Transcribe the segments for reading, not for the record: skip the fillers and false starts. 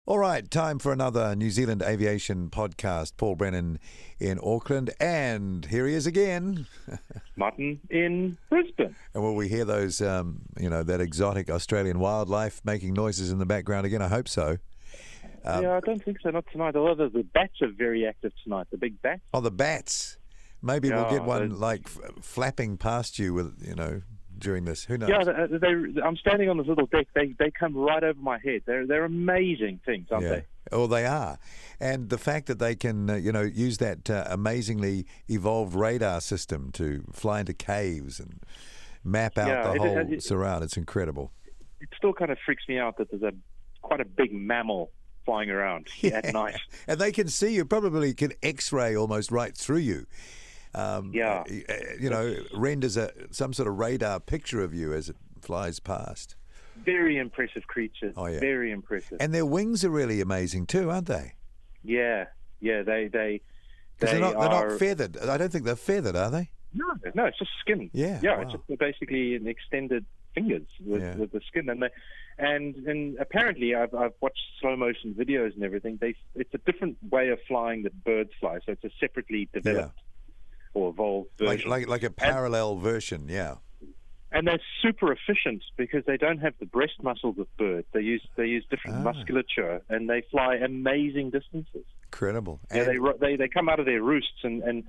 All right, time for another New Zealand Aviation Podcast. Paul Brennan in Auckland, and here he is again. Martin in Brisbane. And will we hear those, that exotic Australian wildlife making noises in the background again? I hope so. Yeah, I don't think so, not tonight. Although the bats are very active tonight, the big bats. Oh, the bats. Maybe we'll get one flapping past you with, during this. Who knows? Yeah, I'm standing on this little deck. They come right over my head. They're amazing things, aren't they? Oh, they are. And the fact that they can, use that amazingly evolved radar system to fly into caves and map out the whole surround, it's incredible. It still kind of freaks me out that there's quite a big mammal flying around at night. And they can see you, probably can X-ray almost right through you. Renders some sort of radar picture of you as it flies past. Very impressive creatures. Oh, yeah. Very impressive. And their wings are really amazing too, aren't they? Yeah. They're not feathered. I don't think they're feathered, are they? No, it's just skin. Yeah, wow. It's just basically an extended fingers with the skin, and apparently I've watched slow motion videos and everything. It's a different way of flying that birds fly, so it's a separately developed or evolved version, like a parallel version, yeah. And they're super efficient because they don't have the breast muscles of birds. They use different musculature, and they fly amazing distances. Incredible. Yeah, they come out of their roosts and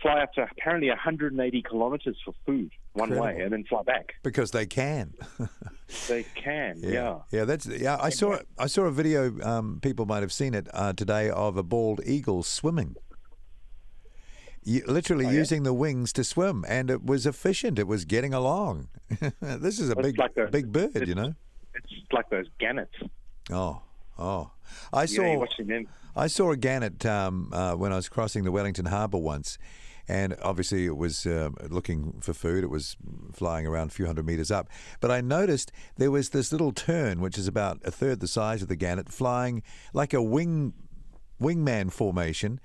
fly up to apparently 180 kilometers for food one way, and then fly back because they can. They can, yeah. I saw a video. People might have seen it today of a bald eagle swimming. Literally using the wings to swim, and it was efficient. It was getting along. This is a big bird, It's like those gannets. Oh! I saw a gannet when I was crossing the Wellington Harbour once, and obviously it was looking for food. It was flying around a few hundred meters up, but I noticed there was this little tern, which is about a third the size of the gannet, flying like a wingman formation.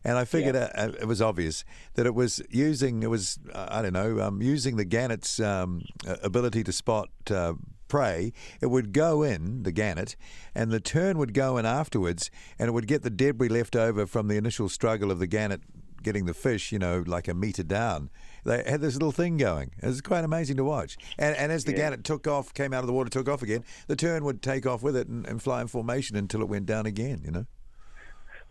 And I figured it was obvious that it was using the gannet's ability to spot prey. It would go in, the gannet, and the tern would go in afterwards, and it would get the debris left over from the initial struggle of the gannet getting the fish, like a meter down. They had this little thing going. It was quite amazing to watch. And as the gannet took off, came out of the water, took off again, the tern would take off with it and fly in formation until it went down again,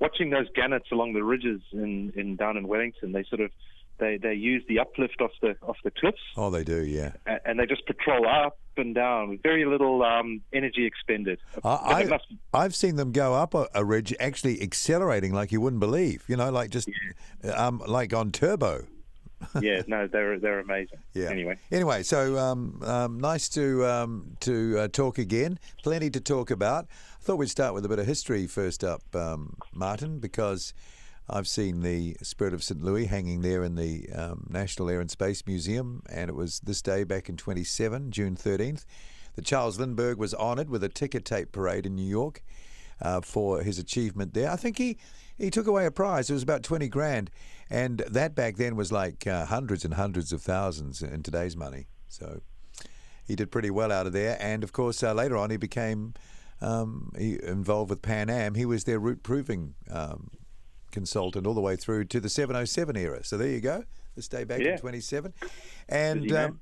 Watching those gannets along the ridges down in Wellington, they use the uplift off the cliffs. Oh, they do, yeah. And they just patrol up and down with very little energy expended. I've seen them go up a ridge, actually accelerating like you wouldn't believe. Like on turbo. Yeah, no, they're amazing. Yeah. Anyway, so nice to talk again. Plenty to talk about. I thought we'd start with a bit of history first up, Martin, because I've seen the Spirit of St. Louis hanging there in the National Air and Space Museum, and it was this day back in 27, June 13th, that Charles Lindbergh was honoured with a ticker tape parade in New York for his achievement there. I think he took away a prize. It was about 20 grand, and that back then was like hundreds and hundreds of thousands in today's money. So he did pretty well out of there, and of course later on he became involved with Pan Am. He was their route proving consultant all the way through to the 707 era. So there you go. This day back in 27. And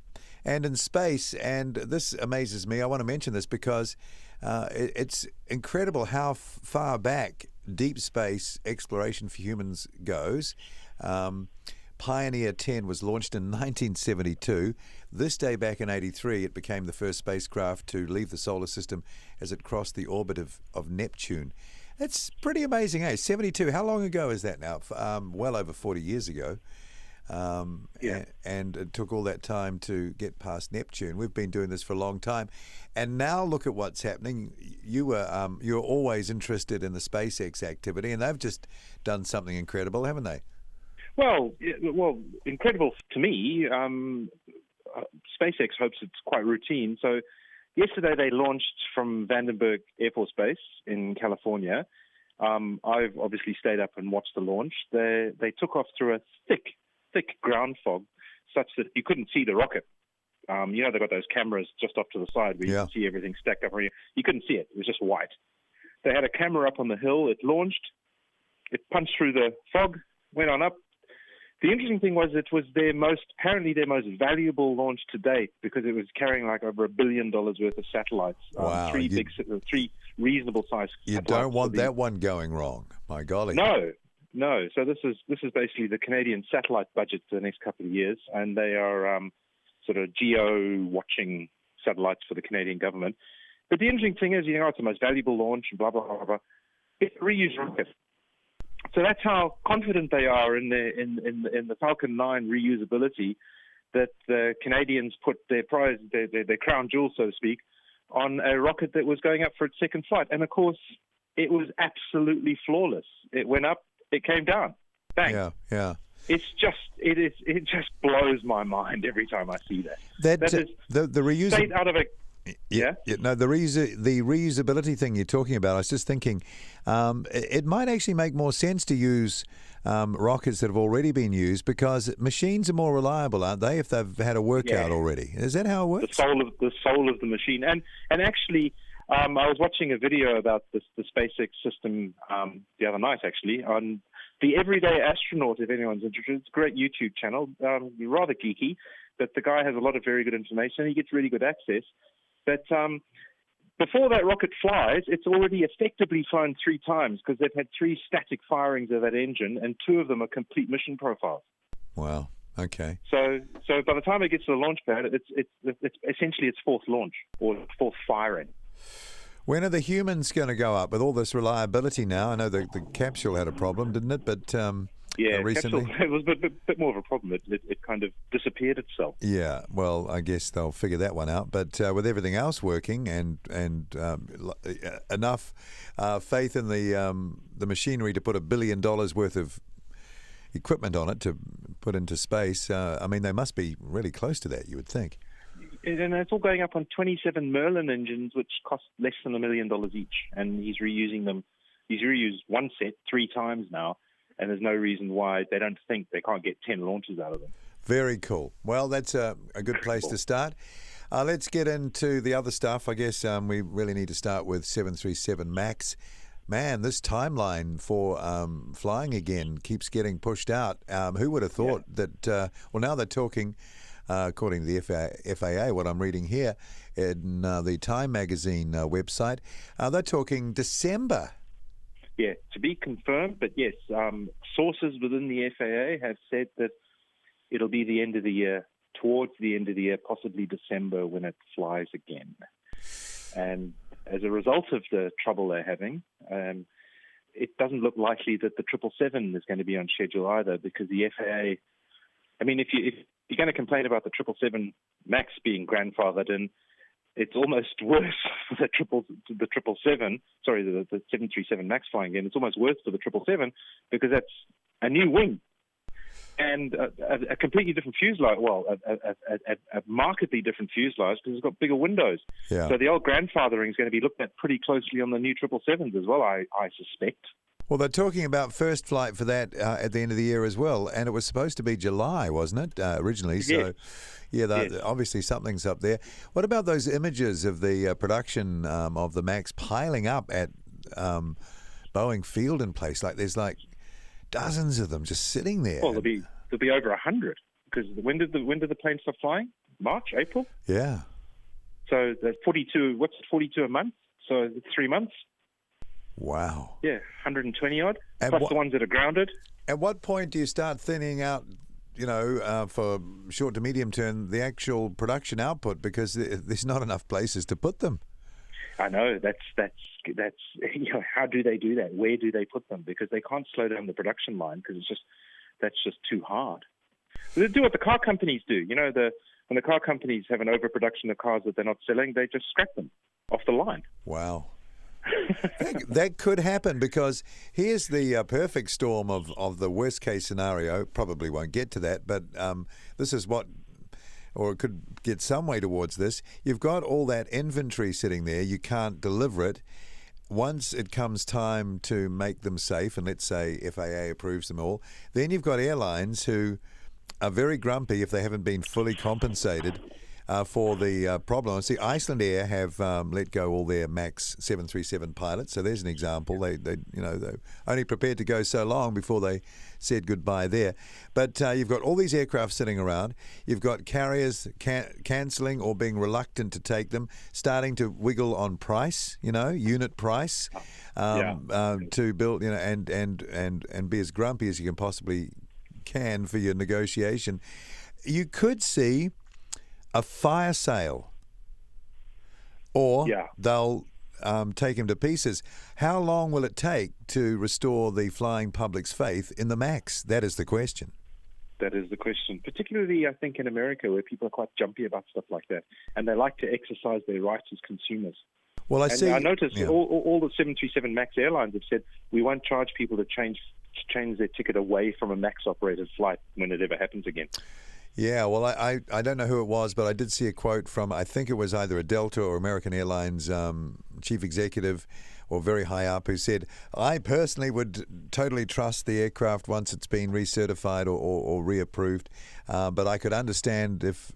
in space, and this amazes me. I want to mention this because it's incredible how far back deep space exploration for humans goes. Pioneer 10 was launched in 1972. This day back in 83, it became the first spacecraft to leave the solar system as it crossed the orbit of Neptune. It's pretty amazing, eh? 72, how long ago is that now? Well over 40 years ago. And it took all that time to get past Neptune. We've been doing this for a long time. And now look at what's happening. You're always interested in the SpaceX activity, and they've just done something incredible, haven't they? Well, incredible to me. SpaceX hopes it's quite routine. So yesterday they launched from Vandenberg Air Force Base in California. I've obviously stayed up and watched the launch. They took off through a thick ground fog such that you couldn't see the rocket. They've got those cameras just off to the side where you can see everything stacked up. You couldn't see it. It was just white. They had a camera up on the hill. It launched. It punched through the fog, went on up. The interesting thing was it was apparently their most valuable launch to date because it was carrying like over $1 billion worth of satellites. Wow. Three reasonable sized satellites. You don't want that one going wrong, my golly. No. So this is basically the Canadian satellite budget for the next couple of years, and they are sort of geo-watching satellites for the Canadian government. But the interesting thing is, it's the most valuable launch and blah, blah, blah, blah. It's a reused rocket. So that's how confident they are in the Falcon 9 reusability that the Canadians put their prize, their crown jewel, so to speak, on a rocket that was going up for its second flight. And, of course, it was absolutely flawless. It went up, it came down. Bang. Yeah. It just blows my mind every time I see that. That is the reusability straight out of a... Yeah. No, the reusability thing you're talking about, I was just thinking it might actually make more sense to use rockets that have already been used because machines are more reliable, aren't they, if they've had a workout already? Is that how it works? The soul of the machine. And actually, I was watching a video about the SpaceX system the other night, actually, on the Everyday Astronaut, if anyone's interested. It's a great YouTube channel, rather geeky, but the guy has a lot of very good information. He gets really good access. But before that rocket flies, it's already effectively flown 3 times because they've had 3 static firings of that engine, and 2 of them are complete mission profiles. Wow. Okay. So by the time it gets to the launch pad, it's essentially its 4th launch or 4th firing. When are the humans going to go up with all this reliability now? I know the capsule had a problem, didn't it? But recently capsule, it was a bit more of a problem. It kind of disappeared itself. Yeah, well, I guess they'll figure that one out. But with everything else working and enough faith in the machinery to put $1 billion worth of equipment on it to put into space, they must be really close to that, you would think. And it's all going up on 27 Merlin engines, which cost less than $1 million each. And he's reusing them. He's reused one set 3 times now. And there's no reason why they don't think they can't get 10 launches out of them. Very cool. Well, that's a good place to start. Let's get into the other stuff. I guess we really need to start with 737 MAX. Man, this timeline for flying again keeps getting pushed out. Who would have thought that, now they're talking, according to the FAA, what I'm reading here in the Time magazine website, they're talking December. Yeah, to be confirmed, but yes, sources within the FAA have said that it'll be the end of the year, towards the end of the year, possibly December when it flies again. And as a result of the trouble they're having, it doesn't look likely that the 777 is going to be on schedule either because the FAA, if you're going to complain about the 777 MAX being grandfathered in, it's almost worse for the 737 MAX flying again. It's almost worse for the 777 because that's a new wing and a completely different fuselage. Well, a markedly different fuselage because it's got bigger windows. Yeah. So the old grandfathering is going to be looked at pretty closely on the new 777s as well, I suspect. Well, they're talking about first flight for that at the end of the year as well, and it was supposed to be July, wasn't it, originally? So, obviously something's up there. What about those images of the production of the MAX piling up at Boeing Field and Place? Like there's like dozens of them just sitting there. Well, there'll be over 100 because when did the plane stop flying? March, April? Yeah. So that's 42. What's 42 a month? So it's 3 months. Wow. Yeah, 120 odd, plus the ones that are grounded. At what point do you start thinning out, for short to medium term, the actual production output because there's not enough places to put them? I know, that's how do they do that? Where do they put them? Because they can't slow down the production line because that's just too hard. They do what the car companies do. When the car companies have an overproduction of cars that they're not selling, they just scrap them off the line. Wow. That could happen because here's the perfect storm of the worst case scenario. Probably won't get to that, but this is or it could get some way towards this. You've got all that inventory sitting there. You can't deliver it. Once it comes time to make them safe, and let's say FAA approves them all, then you've got airlines who are very grumpy if they haven't been fully compensated. for the problem. See, Iceland Air have let go all their MAX 737 pilots, so there's an example. They're only prepared to go so long before they said goodbye there. But you've got all these aircraft sitting around. You've got carriers cancelling or being reluctant to take them, starting to wiggle on price, unit price, to build, and be as grumpy as you can possibly can for your negotiation. You could see a fire sale, or they'll take him to pieces. How long will it take to restore the flying public's faith in the MAX? That is the question. That is the question, particularly, I think, in America, where people are quite jumpy about stuff like that, and they like to exercise their rights as consumers. Well, I noticed all the 737 MAX airlines have said, we won't charge people to change their ticket away from a MAX-operated flight when it ever happens again. Yeah, well, I don't know who it was, but I did see a quote from, I think it was either a Delta or American Airlines chief executive or very high up, who said, I personally would totally trust the aircraft once it's been recertified or reapproved, but I could understand if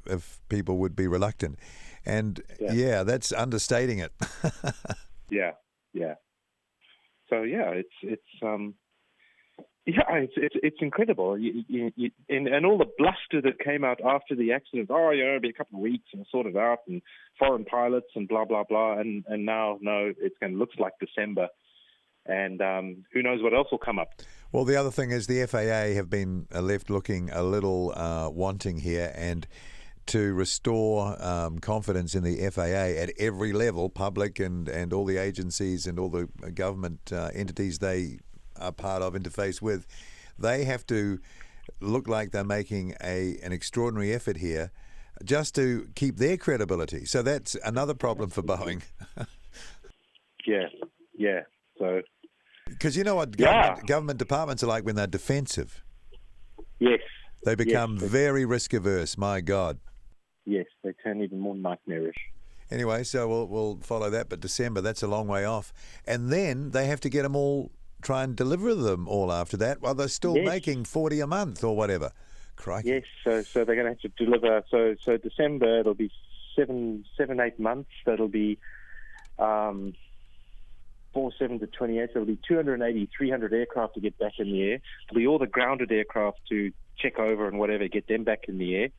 people would be reluctant. And that's understating it. Yeah. So it's incredible. And all the bluster that came out after the accident. It'll be a couple of weeks and we'll sort it out, and foreign pilots and blah blah blah. And now, no, looks like December, and who knows what else will come up. Well, the other thing is the FAA have been left looking a little wanting here, and to restore confidence in the FAA at every level, public and all the agencies and all the government entities they are part of, interface with, they have to look like they're making an extraordinary effort here just to keep their credibility. So that's another problem for Boeing. Yeah. So, because you know what government departments are like when they're defensive. Yes. They become very risk averse. My God. Yes, they turn even more nightmarish. Anyway, so we'll follow that. But December, that's a long way off, and then they have to get them all. Try and deliver them all after that while they're still making 40 a month or whatever. Crikey. Yes, so they're going to have to deliver. So December, it'll be 8 months. That'll be 4, 7 to 28. So it'll be 280, 300 aircraft to get back in the air. It'll be all the grounded aircraft to check over and whatever, get them back in the air.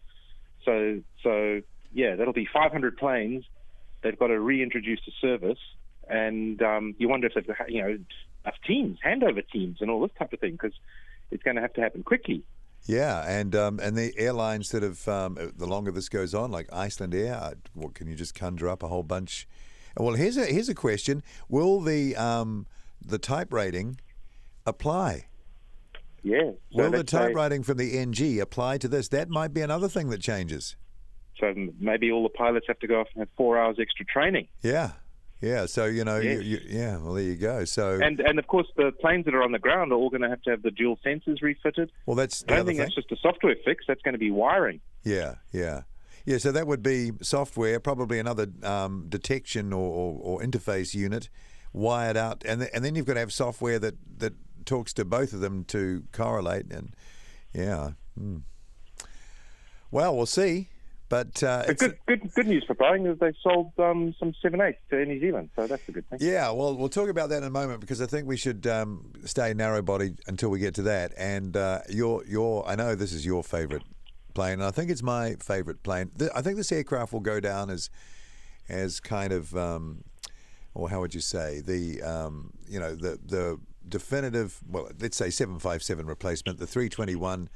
So that'll be 500 planes. They've got to reintroduce to service, and you wonder if they've got, enough teams, handover teams, and all this type of thing, because it's going to have to happen quickly. Yeah, and the airlines that have, the longer this goes on, like Iceland Air, what can you just conjure up a whole bunch? Well, here's a question: will the type rating apply? Yeah. Will the type rating from the NG apply to this? That might be another thing that changes. So maybe all the pilots have to go off and have 4 hours extra training. Yeah. So well, there you go. So and of course the planes that are on the ground are all going to have the dual sensors refitted. Well, that's I don't think that's just a software fix. That's going to be wiring. Yeah. So that would be software, probably another detection or interface unit wired out, and then you've got to have software that talks to both of them to correlate. And well, we'll see. But good news for Boeing is they sold some 787s to Air New Zealand, so that's a good thing. Yeah, well, we'll talk about that in a moment, because I think we should stay narrow-bodied until we get to that. And I know this is your favourite plane, and I think it's my favourite plane. I think this aircraft will go down as kind of, or how would you say, the definitive, well, let's say 757 replacement, the 321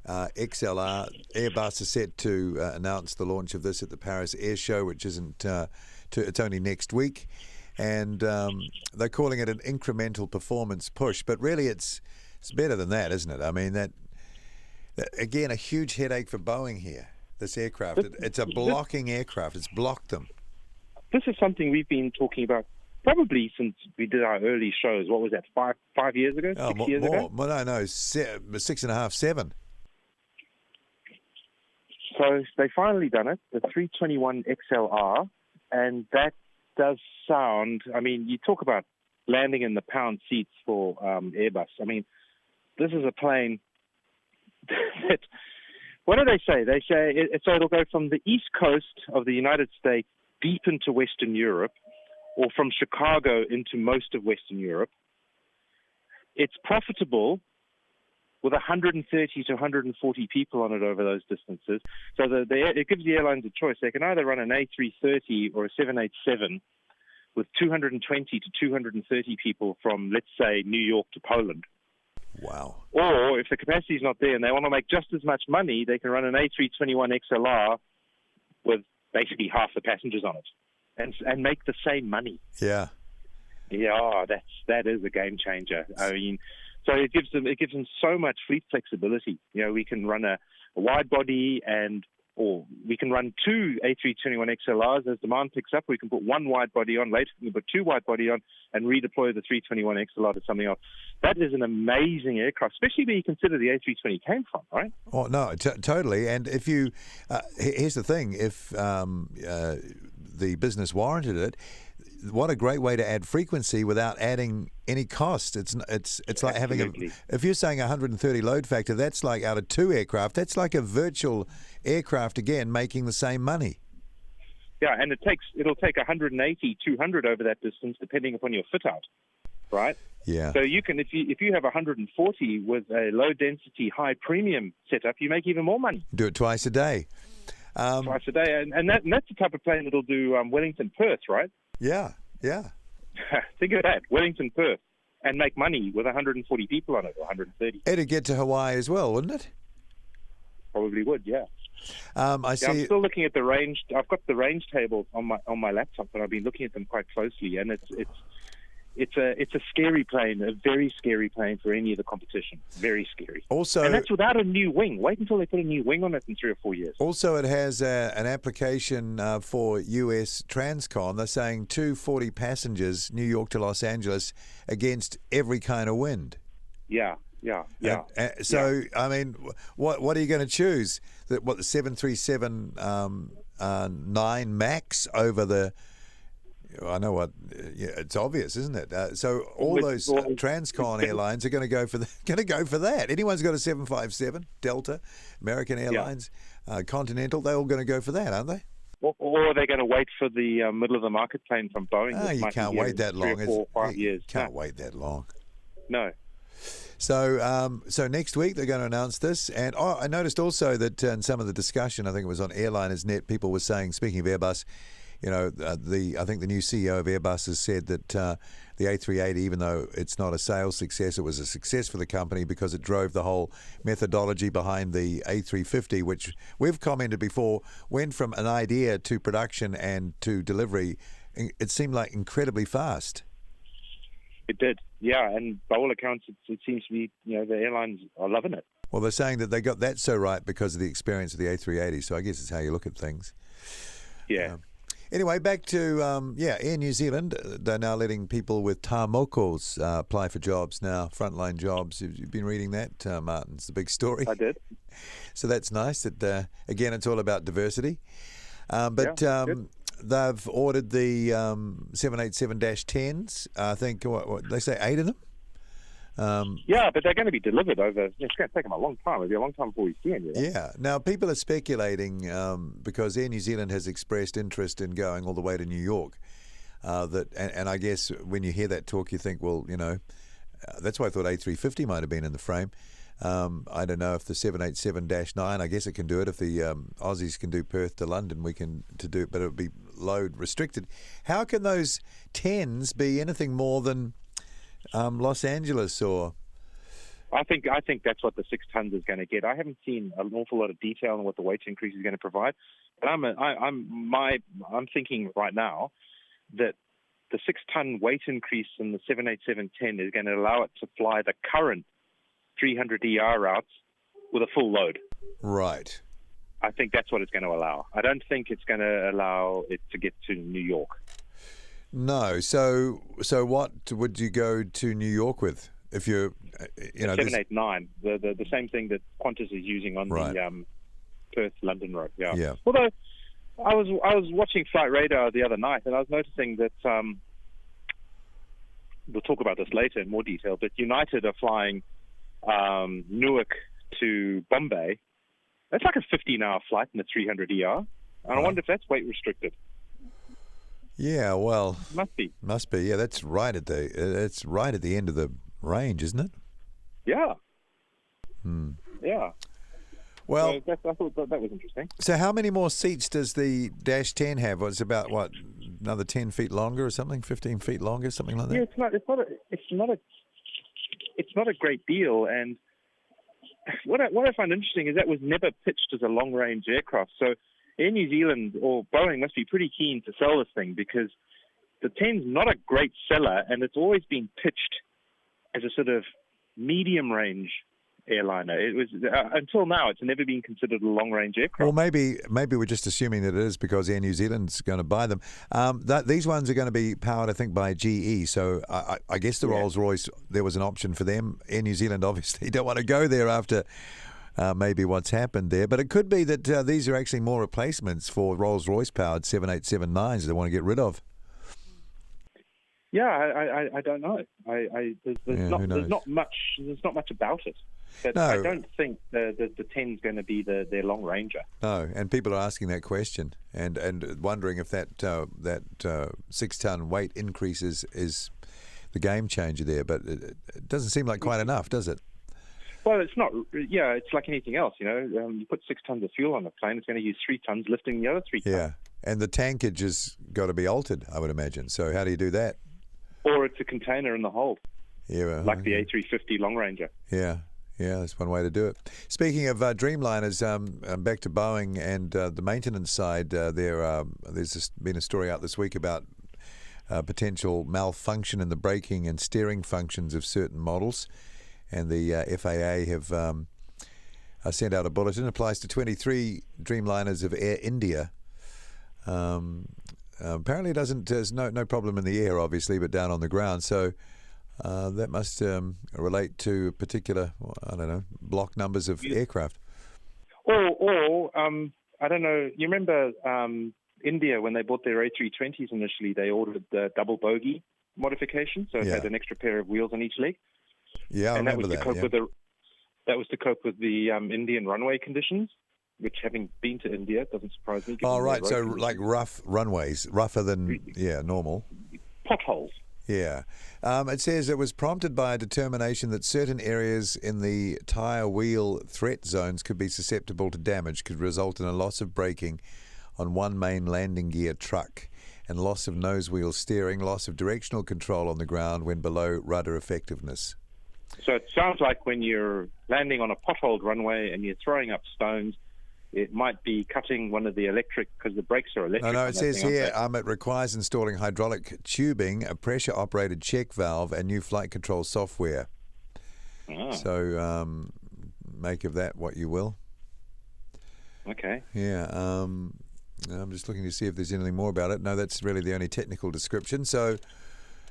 XLR. Airbus is set to announce the launch of this at the Paris Air Show, which isn't it's only next week, and they're calling it an incremental performance push, but really it's better than that, isn't it? I mean, that again, a huge headache for Boeing here. This aircraft, it's a blocking aircraft. It's blocked them. This is something we've been talking about probably since we did our early shows. What was that, 5 years ago? 6 years ago? Well, no, 6.5, 7. So they finally done it, the 321 XLR, and that does sound, I mean, you talk about landing in the pound seats for Airbus. I mean, this is a plane that What do they say? They say so it'll go from the east coast of the United States deep into Western Europe, or from Chicago into most of Western Europe. It's profitable with 130 to 140 people on it over those distances. So it gives the airlines a choice. They can either run an A330 or a 787 with 220 to 230 people from, let's say, New York to Poland. Wow. Or if the capacity is not there and they want to make just as much money, they can run an A321 XLR with basically half the passengers on it and make the same money. Yeah. Yeah, that is a game changer. I mean, so it gives them so much fleet flexibility. You know, we can run a wide body or we can run two A321 XLRs as demand picks up. We can put one wide body on, later we can put two wide body on and redeploy the 321 XLR to something else. That is an amazing aircraft, especially when you consider the A320 came from, right? Oh, no, totally. And if you, here's the thing, if the business warranted it, what a great way to add frequency without adding any cost. It's like having if you're saying 130 load factor, that's like out of two aircraft, that's like a virtual aircraft again making the same money. Yeah, and it'll take 180, 200 over that distance depending upon your fit out, right? Yeah. So you can if you have 140 with a low density, high premium setup, you make even more money. Do it twice a day. Twice a day, and that's the type of plane that'll do Wellington Perth, right? Yeah, yeah. Think of that, Wellington Perth, and make money with 140 people on it, or 130. It'd get to Hawaii as well, wouldn't it? Probably would, yeah. I see. I'm still looking at the range. I've got the range table on my laptop, and I've been looking at them quite closely. And it's a scary plane, a very scary plane for any of the competition. Very scary. Also, and that's without a new wing. Wait until they put a new wing on it in 3 or 4 years. Also, it has an application for US Transcon. They're saying 240 passengers, New York to Los Angeles, against every kind of wind. Yeah. So, I mean, what are you going to choose? The 737 9 MAX over the? I know what. Yeah, it's obvious, isn't it? So all those Transcon airlines are going to go for that. Anyone's got a 757, Delta, American Airlines, Continental. They're all going to go for that, aren't they? Or are they going to wait for the middle of the market plane from Boeing? You can't wait that long. 3 or 4 or 5 years. Can't wait that long. No. So next week they're going to announce this, and I noticed also that in some of the discussion, I think it was on Airliners Net, people were saying, speaking of Airbus, you know, I think the new CEO of Airbus has said that the A380, even though it's not a sales success, it was a success for the company because it drove the whole methodology behind the A350, which we've commented before, went from an idea to production and to delivery. It seemed like incredibly fast. It did, yeah, and by all accounts, it seems to be, you know, the airlines are loving it. Well, they're saying that they got that so right because of the experience of the A380, so I guess it's how you look at things. Yeah. Anyway, back to, Air New Zealand. They're now letting people with tāmokos apply for jobs now, frontline jobs. You've been reading that, Martin? It's the big story. I did. So that's nice. That again, it's all about diversity. They've ordered the 787-10s. I think, what they say, 8 of them? Yeah, but they're going to be delivered over. It's going to take them a long time. It'll be a long time before we see them. Yeah. Now, people are speculating because Air New Zealand has expressed interest in going all the way to New York. And I guess when you hear that talk, you think, well, you know, that's why I thought A350 might have been in the frame. I don't know if the 787-9, I guess it can do it. If the Aussies can do Perth to London, we can do it, but it would be load restricted. How can those 10s be anything more than Los Angeles or? I think that's what the 6 tons is going to get. I haven't seen an awful lot of detail on what the weight increase is going to provide, but I'm thinking right now that the 6-ton weight increase in the 787-10 is going to allow it to fly the current 300 ER routes with a full load. Right. I think that's what it's going to allow. I don't think it's going to allow it to get to New York. No. So what would you go to New York with if you're, you know, 789, the same thing that Qantas is using on the Perth London road. Yeah. Although I was watching Flight Radar the other night, and I was noticing that we'll talk about this later in more detail. But United are flying Newark to Bombay That's like a 15-hour flight in the 300 ER. And I wonder if that's weight restricted. Yeah, well, Must be. Yeah, that's right at the end of the range, isn't it? Yeah. Yeah. Well, so I thought that was interesting. So how many more seats does the Dash 10 have? It's about another 10 feet longer or something, 15 feet longer, something like that. Yeah, it's not a great deal. And what I find interesting is that was never pitched as a long-range aircraft. So Air New Zealand or Boeing must be pretty keen to sell this thing, because the 10's not a great seller, and it's always been pitched as a sort of medium-range airliner. It was until now, it's never been considered a long-range aircraft. Well, maybe we're just assuming that it is because Air New Zealand's going to buy them. These ones are going to be powered, I think, by GE. So I guess the Rolls-Royce, there was an option for them. Air New Zealand obviously don't want to go there after maybe what's happened there. But it could be that these are actually more replacements for Rolls-Royce powered 787-9s they want to get rid of. Yeah, I don't know. There's not much about it. But no. I don't think the 10's going to be their long ranger. No, and people are asking that question and wondering if that 6-ton weight increase is the game changer there. But it doesn't seem like quite enough, does it? Well, it's not. Yeah, it's like anything else. You put 6 tons of fuel on the plane, it's going to use 3 tons lifting the other 3 tons. Yeah, and the tankage has got to be altered, I would imagine. So how do you do that? Or it's a container in the hold. Yeah, well, like the A350 Long Ranger. Yeah, that's one way to do it. Speaking of Dreamliners, back to Boeing and the maintenance side, there's been a story out this week about potential malfunction in the braking and steering functions of certain models, and the FAA have sent out a bulletin. It applies to 23 Dreamliners of Air India. Apparently, there's no problem in the air, obviously, but down on the ground. So that must relate to particular, block numbers of aircraft. Or I don't know. You remember India, when they bought their A320s initially, they ordered the double bogey modification, so it had an extra pair of wheels on each leg. Yeah, I remember that. That was to cope with the Indian runway conditions. Which, having been to India, doesn't surprise me. Oh, right. So like rough runways, rougher than, normal. Potholes. Yeah. It says it was prompted by a determination that certain areas in the tyre wheel threat zones could be susceptible to damage, could result in a loss of braking on one main landing gear truck and loss of nose wheel steering, loss of directional control on the ground when below rudder effectiveness. So it sounds like when you're landing on a potholed runway and you're throwing up stones, it might be cutting one of the electric, because the brakes are electric. No, it says here it requires installing hydraulic tubing, a pressure-operated check valve, and new flight control software. Oh. So make of that what you will. Okay. Yeah. I'm just looking to see if there's anything more about it. No, that's really the only technical description. So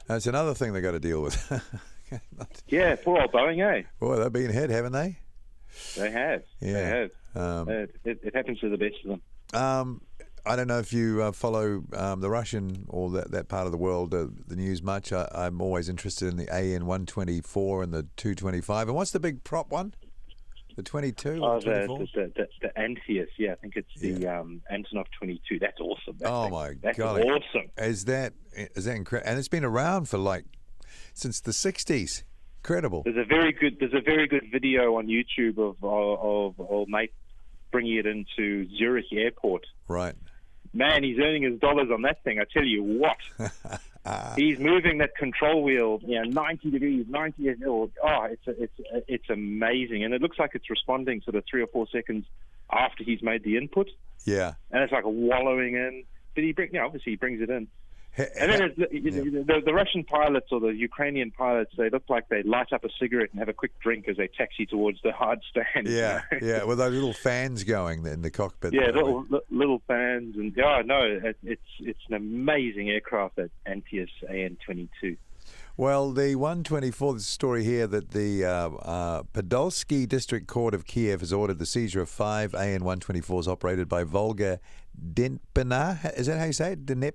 that's another thing they've got to deal with. Yeah, poor old Boeing, eh? Boy, they've been ahead, haven't they? They have. Yeah. They have. It happens to the best of them. I don't know if you follow the Russian or that part of the world, the news much. I'm always interested in the AN-124 and the 225. And what's the big prop one? The 22 or 24? The Antius, yeah. I think it's the Antonov 22. That's awesome. That's God. Awesome. Is that incredible? And it's been around for since the 60s. Incredible. There's a very good video on YouTube of old mate bringing it into Zurich Airport. Right. Man, he's earning his dollars on that thing. I tell you what. He's moving that control wheel, 90 degrees, 90. It's amazing, and it looks like it's responding sort of 3 or 4 seconds after he's made the input. Yeah. And it's like wallowing in, but obviously he brings it in. And then the Russian pilots or the Ukrainian pilots, they look like they light up a cigarette and have a quick drink as they taxi towards the hard stand. Yeah, yeah, with those little fans going in the cockpit. Yeah, little fans. And it's an amazing aircraft, that Antius AN-22. Well, the 124, there's a story here that the Podolsky District Court of Kiev has ordered the seizure of 5 AN-124s operated by Volga Dnepr. Is that how you say it? Dnepr.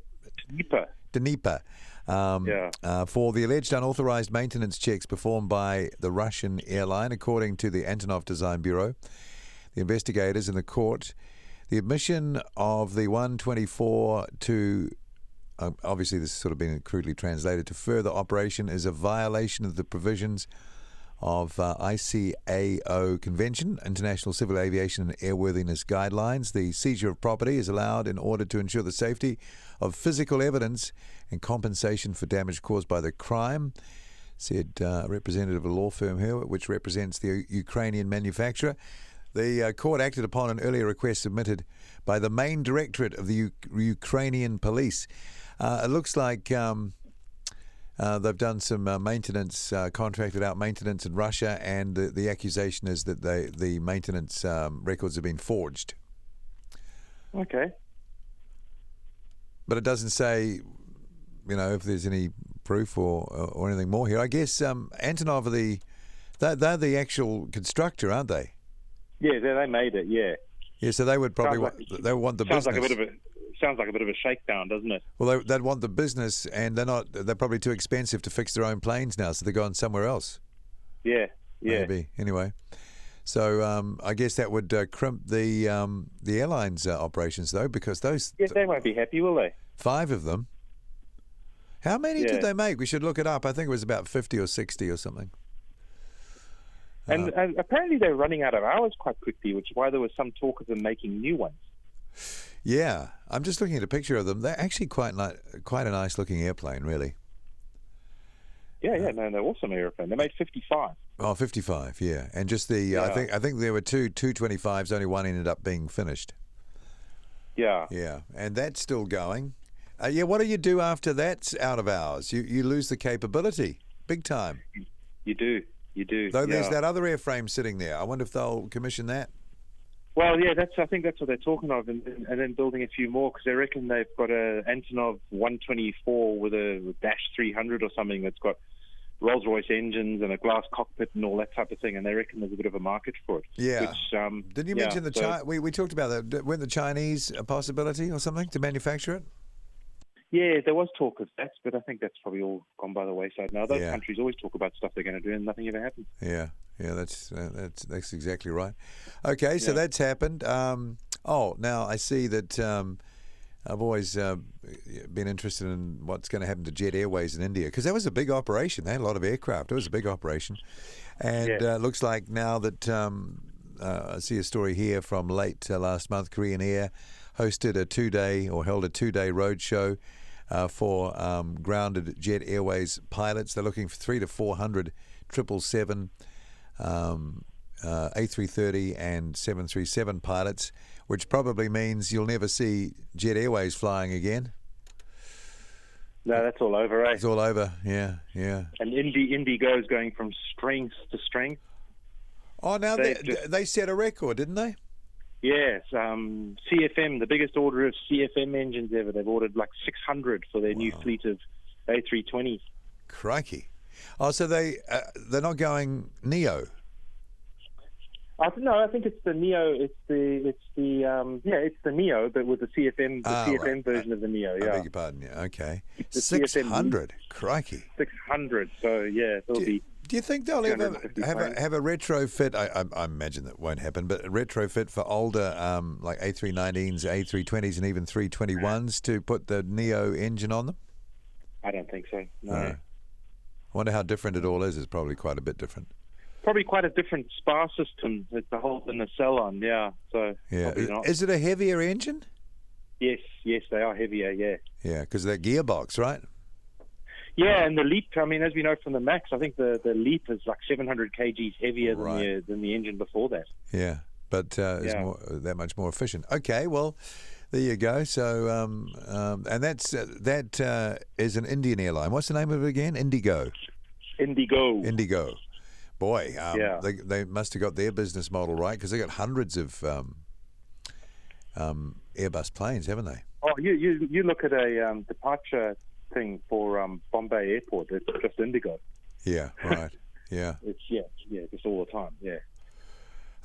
For the alleged unauthorized maintenance checks performed by the Russian airline, according to the Antonov Design Bureau. the investigators in the court, the admission of the 124 to, obviously this has sort of been crudely translated, to further operation is a violation of the provisions of ICAO Convention, International Civil Aviation and Airworthiness Guidelines. The seizure of property is allowed in order to ensure the safety of physical evidence and compensation for damage caused by the crime, said a representative of a law firm here, which represents the Ukrainian manufacturer. The court acted upon an earlier request submitted by the main directorate of the Ukrainian police. It looks like they've done some maintenance, contracted out maintenance in Russia, and the accusation is that the maintenance records have been forged. Okay. But it doesn't say, if there's any proof or anything more here. I guess Antonov they're the actual constructor, aren't they? Yeah, they made it. Yeah. Yeah, so they would probably want the business. Sounds like a bit of a shakedown, doesn't it? Well, they'd want the business, and they're probably too expensive to fix their own planes now, so they're going somewhere else. Yeah. Maybe. Anyway, so I guess that would crimp the airlines' operations, though, because those... Yeah, they won't be happy, will they? 5 of them. How many did they make? We should look it up. I think it was about 50 or 60 or something. And apparently they're running out of hours quite quickly, which is why there was some talk of them making new ones. Yeah, I'm just looking at a picture of them. They're actually quite a nice-looking airplane, really. Yeah, no, they're awesome airplane. They made 55. Oh, 55, yeah. And just the I think there were 2 225s. Only one ended up being finished. Yeah. Yeah, and that's still going. What do you do after that's out of hours? You lose the capability, big time. You do. Though there's that other airframe sitting there. I wonder if they'll commission that. Well, yeah, I think that's what they're talking of, and then building a few more, because they reckon they've got a Antonov 124 with a Dash 300 or something that's got Rolls-Royce engines and a glass cockpit and all that type of thing, and they reckon there's a bit of a market for it. Yeah. Which, didn't you mention the we talked about that? Weren't the Chinese a possibility or something to manufacture it? Yeah, there was talk of that, but I think that's probably all gone by the wayside now. Those countries always talk about stuff they're going to do, and nothing ever happens. Yeah, that's exactly right. Okay, so that's happened. Now I see that I've always been interested in what's going to happen to Jet Airways in India, because that was a big operation. They had a lot of aircraft. It was a big operation, and it looks like now that I see a story here from late last month, Korean Air hosted held a 2-day roadshow for grounded Jet Airways pilots. They're looking for 300 to 400 777, A330 and 737 pilots, which probably means you'll never see Jet Airways flying again. No, that's all over, eh? It's all over, yeah. And Indigo is going from strength to strength. Oh, now they set a record, didn't they? Yes, CFM, the biggest order of CFM engines ever. They've ordered like 600 for their new fleet of A320s. Crikey! Oh, so they're not going Neo. I think it's the Neo. It's the Neo, but with the CFM version of the Neo. Yeah. I beg your pardon. Yeah. Okay. 600. Crikey. 600. So yeah, it'll be. Do you think they'll ever have a retrofit? I imagine that won't happen, but a retrofit for older like A319s, A320s, and even 321s to put the Neo engine on them? I don't think so. No. I wonder how different it all is. It's probably quite a bit different. Probably quite a different spar system. It's the whole nacelle on, yeah. So probably not. Is it a heavier engine? Yes, they are heavier. Yeah. Yeah, because of that gearbox, right? Yeah, and the LEAP, I mean, as we know from the MAX, I think the LEAP is like 700 kgs heavier than the engine before that. Yeah, but is that much more efficient. Okay, well, there you go. So, and that is an Indian airline. What's the name of it again? Indigo. Boy, they must have got their business model right, because they got hundreds of Airbus planes, haven't they? Oh, you look at a departure thing for Bombay Airport. It's just Indigo. Yeah, right. Yeah. It's just all the time. Yeah.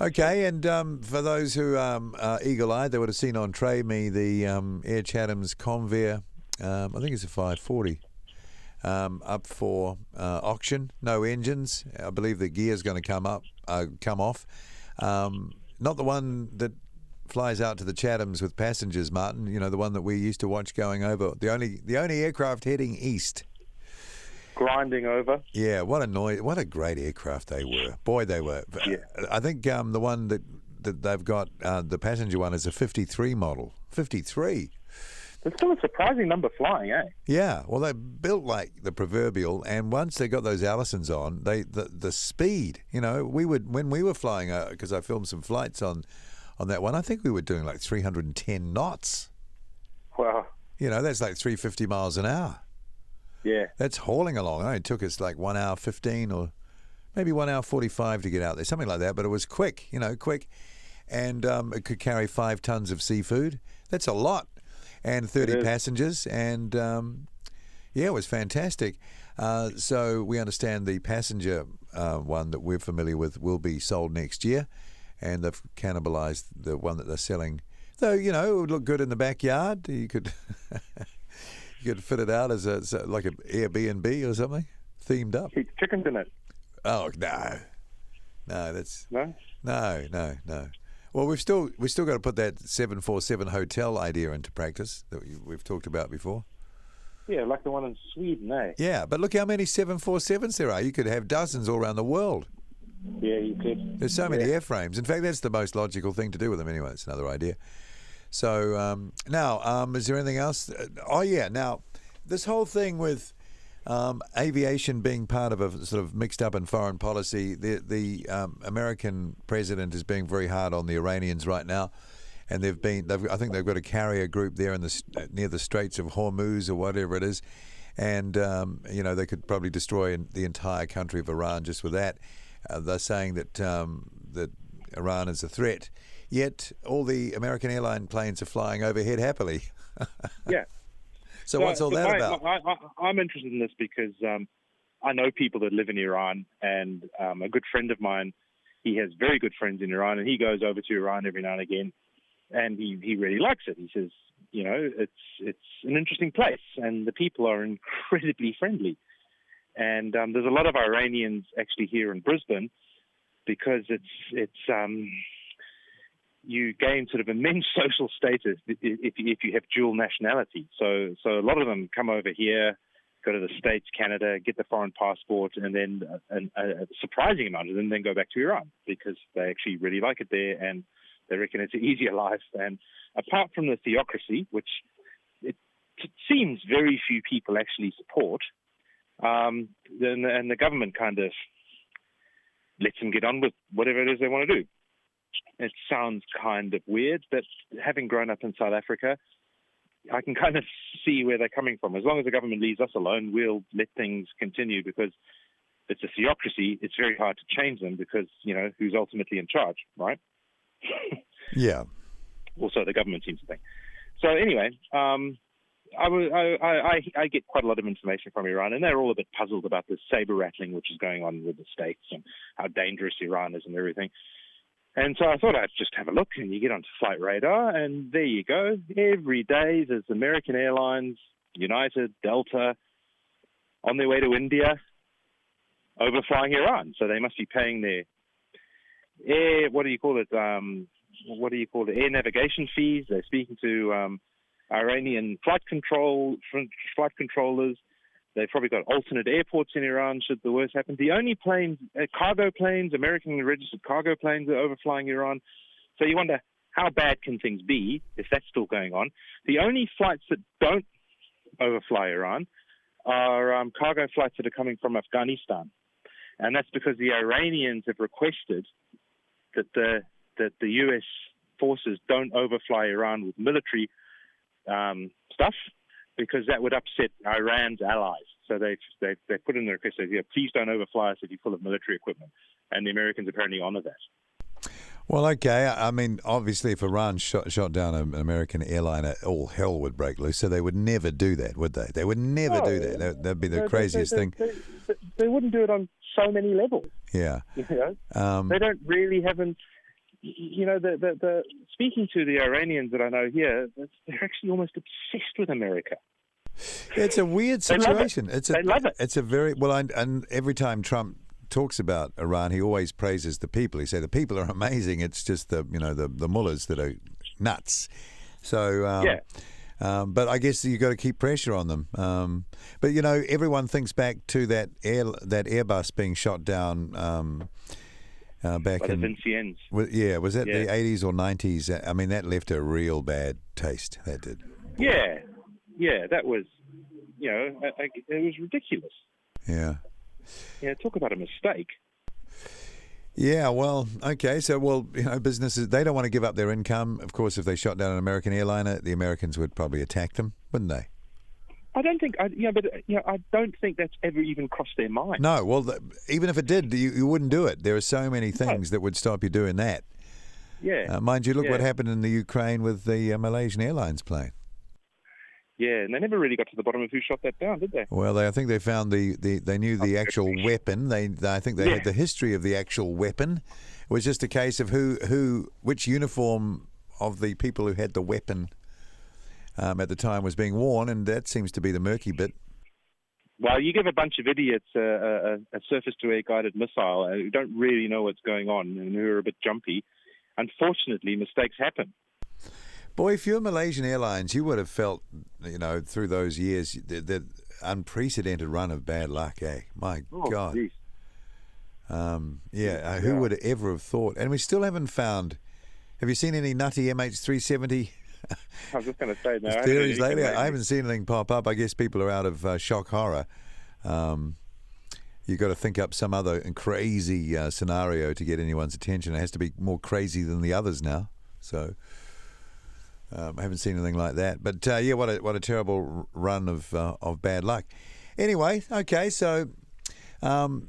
Okay, and for those who are eagle-eyed, they would have seen on Trade Me the Air Chatham's Convair. I think it's a 540. Up for auction. No engines. I believe the gear's going to come off. not the one that flies out to the Chathams with passengers, Martin. You know, the one that we used to watch going over. The only aircraft heading east. Grinding over. Yeah, what a great aircraft they were. Boy, they were. Yeah. I think the one that they've got, the passenger one, is a 53 model. 53. There's still a surprising number flying, eh? Yeah, well, they're built like the proverbial, and once they got those Allisons on, the speed, you know, when we were flying, because I filmed some flights on that one, I think we were doing like 310 knots. Wow. You know, that's like 350 miles an hour. Yeah. That's hauling along. It took us like 1 hour 15 or maybe 1 hour 45 to get out there, something like that, but it was quick, and it could carry 5 tons of seafood. That's a lot. And 30 passengers, and it was fantastic. So we understand the passenger one that we're familiar with will be sold next year, and they've cannibalized the one that they're selling. Though, you know, it would look good in the backyard. You could you could fit it out as like an Airbnb or something, themed up. Keep chickens in it. Oh, no, that's No. Well, we've still got to put that 747 hotel idea into practice that we've talked about before. Yeah, like the one in Sweden, eh? Yeah, but look how many 747s there are. You could have dozens all around the world. Yeah, you could. There's so many airframes. In fact, that's the most logical thing to do with them anyway. It's another idea. So now, is there anything else? Now, this whole thing with aviation being part of a sort of mixed up in foreign policy, the American president is being very hard on the Iranians right now, and I think they've got a carrier group there near the Straits of Hormuz or whatever it is, and they could probably destroy the entire country of Iran just with that. They're saying that Iran is a threat, yet all the American airline planes are flying overhead happily. Yeah. So what's all that about? I'm interested in this because I know people that live in Iran, and a good friend of mine, he has very good friends in Iran, and he goes over to Iran every now and again, and he really likes it. He says, you know, it's an interesting place, and the people are incredibly friendly. And there's a lot of Iranians actually here in Brisbane because it's you gain sort of immense social status if you have dual nationality. So a lot of them come over here, go to the States, Canada, get the foreign passport, and then a surprising amount of them then go back to Iran because they actually really like it there and they reckon it's an easier life. And apart from the theocracy, which it seems very few people actually support, and the government kind of lets them get on with whatever it is they want to do. It sounds kind of weird, but having grown up in South Africa, I can kind of see where they're coming from. As long as the government leaves us alone, we'll let things continue because it's a theocracy. It's very hard to change them because, you know, who's ultimately in charge, right? Yeah. Also, the government seems to think. So anyway, I get quite a lot of information from Iran, and they're all a bit puzzled about this saber rattling which is going on with the States and how dangerous Iran is and everything. And so I thought I'd just have a look, and you get onto Flight Radar, and there you go. Every day there's American Airlines, United, Delta, on their way to India, overflying Iran. So they must be paying their air, air navigation fees. They're speaking to Iranian flight controllers. They've probably got alternate airports in Iran should the worst happen. The only planes, cargo planes, American registered cargo planes are overflying Iran. So you wonder, how bad can things be if that's still going on? The only flights that don't overfly Iran are cargo flights that are coming from Afghanistan. And that's because the Iranians have requested that the U.S. forces don't overfly Iran with military stuff, because that would upset Iran's allies. So they put in the request, please don't overfly us if you're full of military equipment. And the Americans apparently honor that. Well, okay. I mean, obviously, if Iran shot down an American airliner, all hell would break loose. So they would never do that, would they? They would never do that. That'd be the craziest thing. They wouldn't do it on so many levels. Yeah. You know? They don't really haven't. You know, the speaking to the Iranians that I know here, they're actually almost obsessed with America. It's a weird situation. They love it. It's a very well, and every time Trump talks about Iran, he always praises the people. He says the people are amazing. It's just the mullahs that are nuts. So but I guess you've got to keep pressure on them. But everyone thinks back to that Airbus being shot down back by the in Vinciens. Was that the 80s or 90s? I mean, that left a real bad taste. That did. Yeah, that was, it was ridiculous. Yeah. Yeah, talk about a mistake. Yeah, well, okay. So, businesses, they don't want to give up their income. Of course, if they shot down an American airliner, the Americans would probably attack them, wouldn't they? I don't think, I don't think that's ever even crossed their mind. No, well, even if it did, you wouldn't do it. There are so many things that would stop you doing that. Yeah. Mind you, look what happened in the Ukraine with the Malaysian Airlines plane. Yeah, and they never really got to the bottom of who shot that down, did they? Well, I think they found they knew the actual weapon. I think they had the history of the actual weapon. It was just a case of which uniform of the people who had the weapon at the time was being worn, and that seems to be the murky bit. Well, you give a bunch of idiots a surface-to-air guided missile who don't really know what's going on and who are a bit jumpy. Unfortunately, mistakes happen. Boy, if you're Malaysian Airlines, you would have felt, through those years, that unprecedented run of bad luck, eh? My God. Geez. Who would ever have thought? And we still haven't found... Have you seen any nutty MH370 I was just going to say, no. theories lately? I haven't seen anything pop up. I guess people are out of shock horror. You've got to think up some other crazy scenario to get anyone's attention. It has to be more crazy than the others now. So... I haven't seen anything like that, but what a terrible run of bad luck. Anyway, okay, so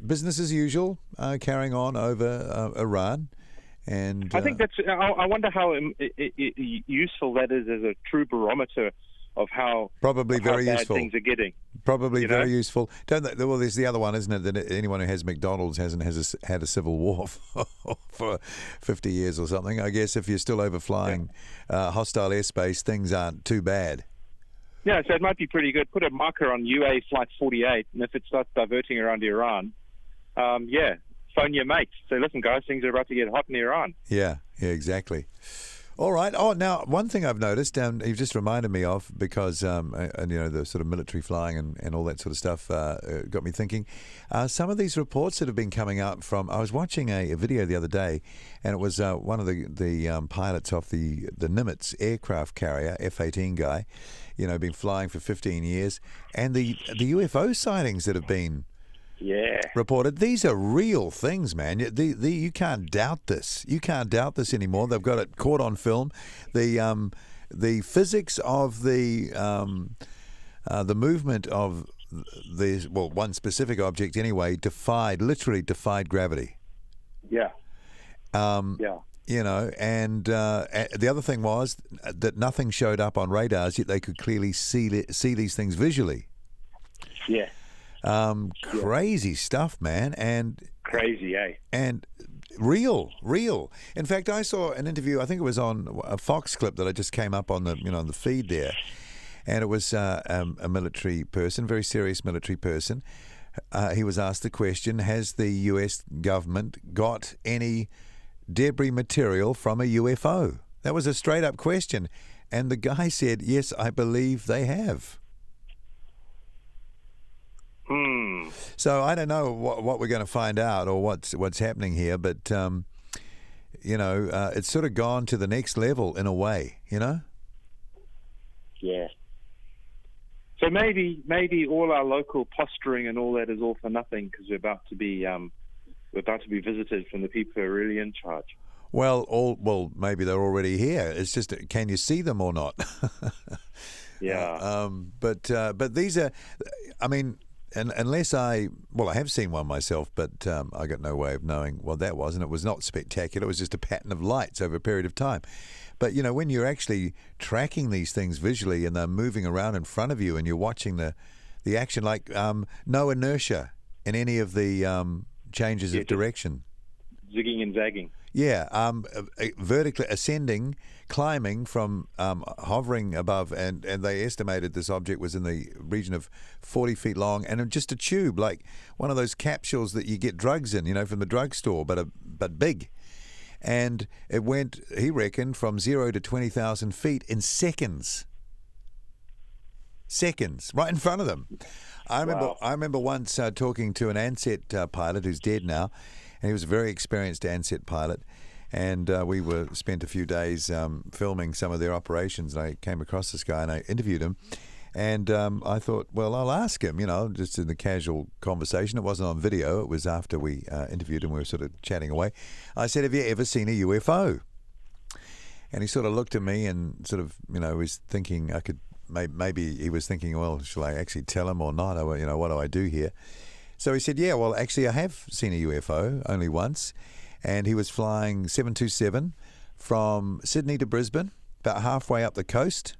business as usual, carrying on over Iran, and I think that's. I wonder how useful that is as a true barometer of how probably very bad useful things are getting. Probably very useful. Well, there's the other one, isn't it? That anyone who has McDonald's had a civil war for 50 years or something. I guess if you're still overflying hostile airspace, things aren't too bad. Yeah, so it might be pretty good. Put a marker on UA Flight 48, and if it starts diverting around Iran, phone your mates. Say, listen, guys, things are about to get hot in Iran. Yeah, exactly. All right. Oh, now, one thing I've noticed, you've just reminded me of, because, the sort of military flying and all that sort of stuff got me thinking. Some of these reports that have been coming out from, I was watching a video the other day, and it was one of the pilots off the Nimitz aircraft carrier, F-18 guy, been flying for 15 years, and the UFO sightings that have been reported. These are real things, man. You can't doubt this. You can't doubt this anymore. They've got it caught on film. The physics of the movement of one specific object anyway literally defied gravity. Yeah. And the other thing was that nothing showed up on radars, yet they could clearly see these things visually. Yeah. Crazy stuff, man. And crazy, eh? And real. In fact, I saw an interview, I think it was on a Fox clip that I just came up on the feed there. And it was a military person, very serious military person. He was asked the question, has the US government got any debris material from a UFO? That was a straight up question. And the guy said, yes, I believe they have. So I don't know what we're going to find out or what's happening here, but it's sort of gone to the next level in a way, Yeah. So maybe all our local posturing and all that is all for nothing because we're about to be visited from the people who are really in charge. Well, maybe they're already here. It's just, can you see them or not? Yeah. But these are, I mean. And unless I have seen one myself, but I got no way of knowing what that was, and it was not spectacular. It was just a pattern of lights over a period of time. But, when you're actually tracking these things visually and they're moving around in front of you and you're watching the action, like no inertia in any of the changes of direction. Zigging and zagging. vertically ascending, climbing from hovering above, and they estimated this object was in the region of 40 feet long, and just a tube, like one of those capsules that you get drugs in, from the drugstore, but big. And it went, he reckoned, from 0 to 20,000 feet in seconds. Seconds, right in front of them. I remember once talking to an Ansett pilot who's dead now, and he was a very experienced Ansett pilot, and we spent a few days filming some of their operations, and I came across this guy and I interviewed him, and I thought, well, I'll ask him, just in the casual conversation. It wasn't on video, it was after we interviewed him, we were sort of chatting away. I said, have you ever seen a UFO? And he sort of looked at me and sort of, was thinking I could, maybe he was thinking, well, shall I actually tell him or not? What do I do here? So he said, yeah, well, actually I have seen a UFO only once, and he was flying 727 from Sydney to Brisbane, about halfway up the coast,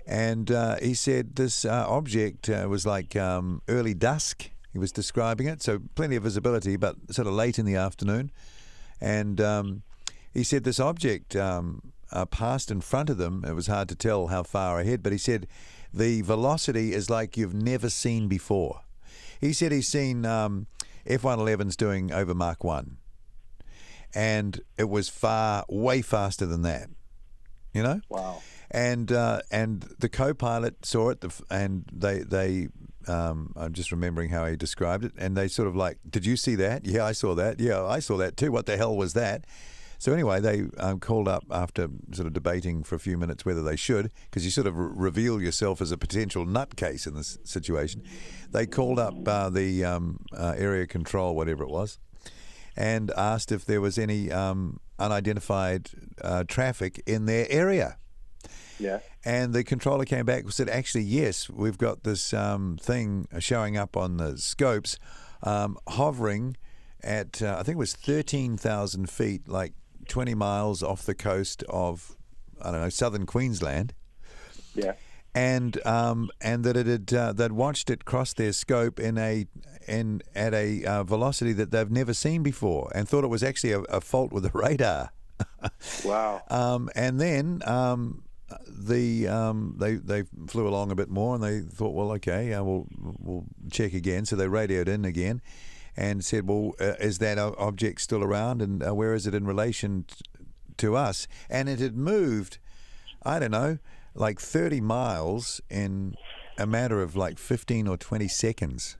and he said this object was like early dusk, he was describing it, so plenty of visibility, but sort of late in the afternoon, and he said this object passed in front of them. It was hard to tell how far ahead, but he said the velocity is like you've never seen before. He said he's seen F-111s doing over Mach 1, and it was way faster than that, Wow. And the co-pilot saw it, and they I'm just remembering how he described it, and they sort of like, did you see that? Yeah, I saw that. Yeah, I saw that too. What the hell was that? So anyway, they called up after sort of debating for a few minutes whether they should, because you sort of reveal yourself as a potential nutcase in this situation. They called up the area control, whatever it was, and asked if there was any unidentified traffic in their area. Yeah. And the controller came back and said, actually, yes, we've got this thing showing up on the scopes, hovering at, I think it was 13,000 feet, like 20 miles off the coast of, I don't know, southern Queensland. Yeah. And that it had they'd watched it cross their scope at a velocity that they've never seen before, and thought it was actually a fault with the radar. Wow. And then they flew along a bit more, and they thought, well, okay, we'll check again. So they radioed in again and said, well, is that object still around, and where is it in relation to us? And it had moved, I don't know, like 30 miles in a matter of like 15 or 20 seconds.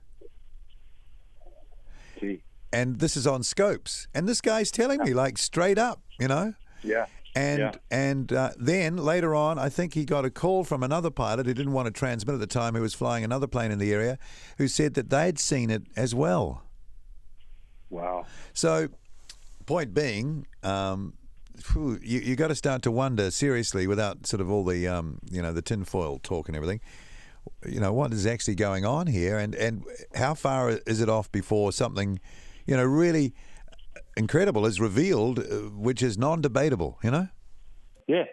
Gee. And this is on scopes. And this guy's telling me, like, straight up, Yeah. And then later on, I think he got a call from another pilot who didn't want to transmit at the time, who was flying another plane in the area, who said that they'd seen it as well. Wow. So, point being, you got to start to wonder seriously, without sort of all the the tinfoil talk and everything. What is actually going on here, and how far is it off before something, really incredible is revealed, which is non-debatable. Yeah.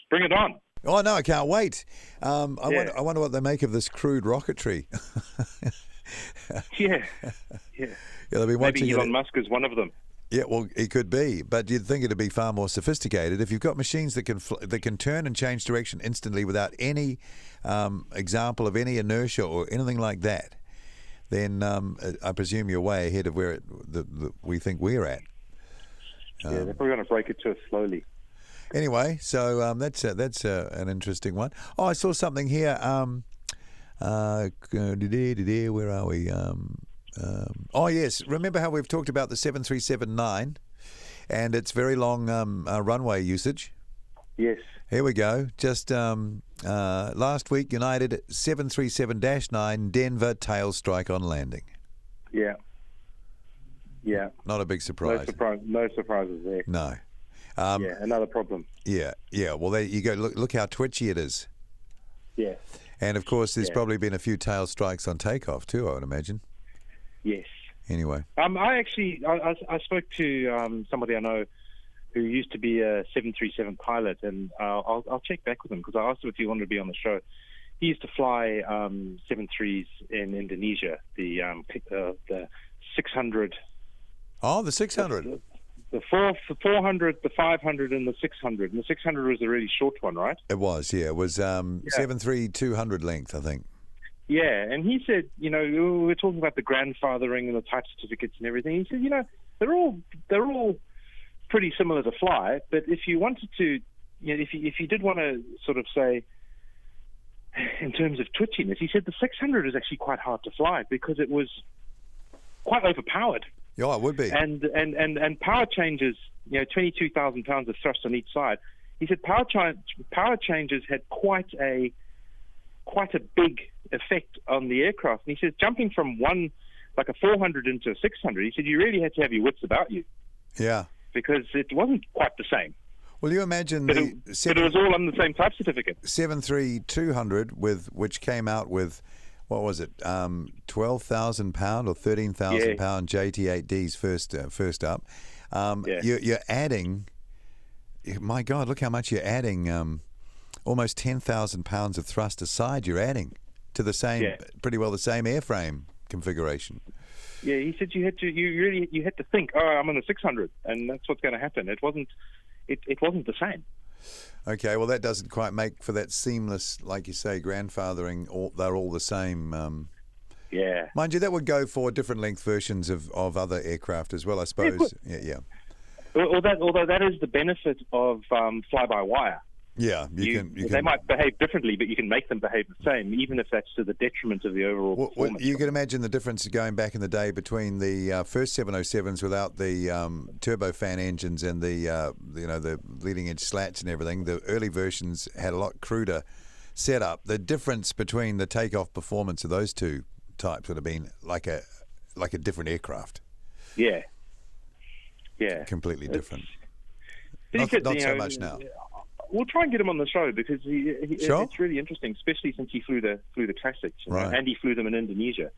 Bring it on. Oh no, I can't wait. I wonder what they make of this crude rocketry. Yeah. Yeah. They'll be watching Maybe Elon Musk is one of them. Yeah, well, it could be, but you'd think it'd be far more sophisticated if you've got machines that can turn and change direction instantly without any example of any inertia or anything like that. Then I presume you're way ahead of where we think we're at. Yeah, they're probably going to break it to us slowly. Anyway, so that's an interesting one. Oh, I saw something here. Where are we? Oh, yes. Remember how we've talked about the 737-9 and its very long runway usage? Yes. Here we go. Just last week, United 737-9 Denver tail strike on landing. Yeah. Yeah. Not a big surprise. No surprises there. No. Yeah, another problem. Yeah. Well, there you go. Look how twitchy it is. Yeah. And, of course, there's probably been a few tail strikes on takeoff too, I would imagine. Yes. Anyway. I spoke to somebody I know who used to be a 737 pilot, and I'll check back with him because I asked him if he wanted to be on the show. He used to fly 737s in Indonesia, the 600. Oh, the 600. The For 400, the 500, and the 600. And the 600 was the really short one, right? It was, yeah. It was 73200 length, I think. Yeah, and he said, we were talking about the grandfathering and the type certificates and everything. He said, they're all pretty similar to fly, but if you wanted to, if you did want to sort of say, in terms of twitchiness, he said the 600 is actually quite hard to fly because it was quite overpowered. Yeah, it would be. And power changes, 22,000 pounds of thrust on each side. He said power changes had quite a big effect on the aircraft. And he says jumping from like a 400 into a 600, he said you really had to have your wits about you. Yeah. Because it wasn't quite the same. Well, you imagine but it was all on the same type certificate. 73200, which came out with, what was it, 12,000 pound or 13,000 pound JT8Ds first up. You're adding, my God, look how much you're adding. Almost 10,000 pounds of thrust aside. You're adding to the same, pretty well the same airframe configuration. Yeah, he said you had to think, I'm on the 600, and that's what's going to happen. It wasn't the same. Okay, well that doesn't quite make for that seamless, like you say, grandfathering. They're all the same. Yeah. Mind you, that would go for different length versions of other aircraft as well, I suppose. Yeah. Although that is the benefit of fly-by-wire. Yeah, you can. They might behave differently, but you can make them behave the same, even if that's to the detriment of the overall performance. You can imagine the difference going back in the day between the first 707s without the turbofan engines and the leading edge slats and everything. The early versions had a lot cruder setup. The difference between the takeoff performance of those two types would have been like a different aircraft. Yeah. Completely different. Not so much now. We'll try and get him on the show because Sure. It's really interesting, especially since he flew the classics, right. And he flew them in Indonesia.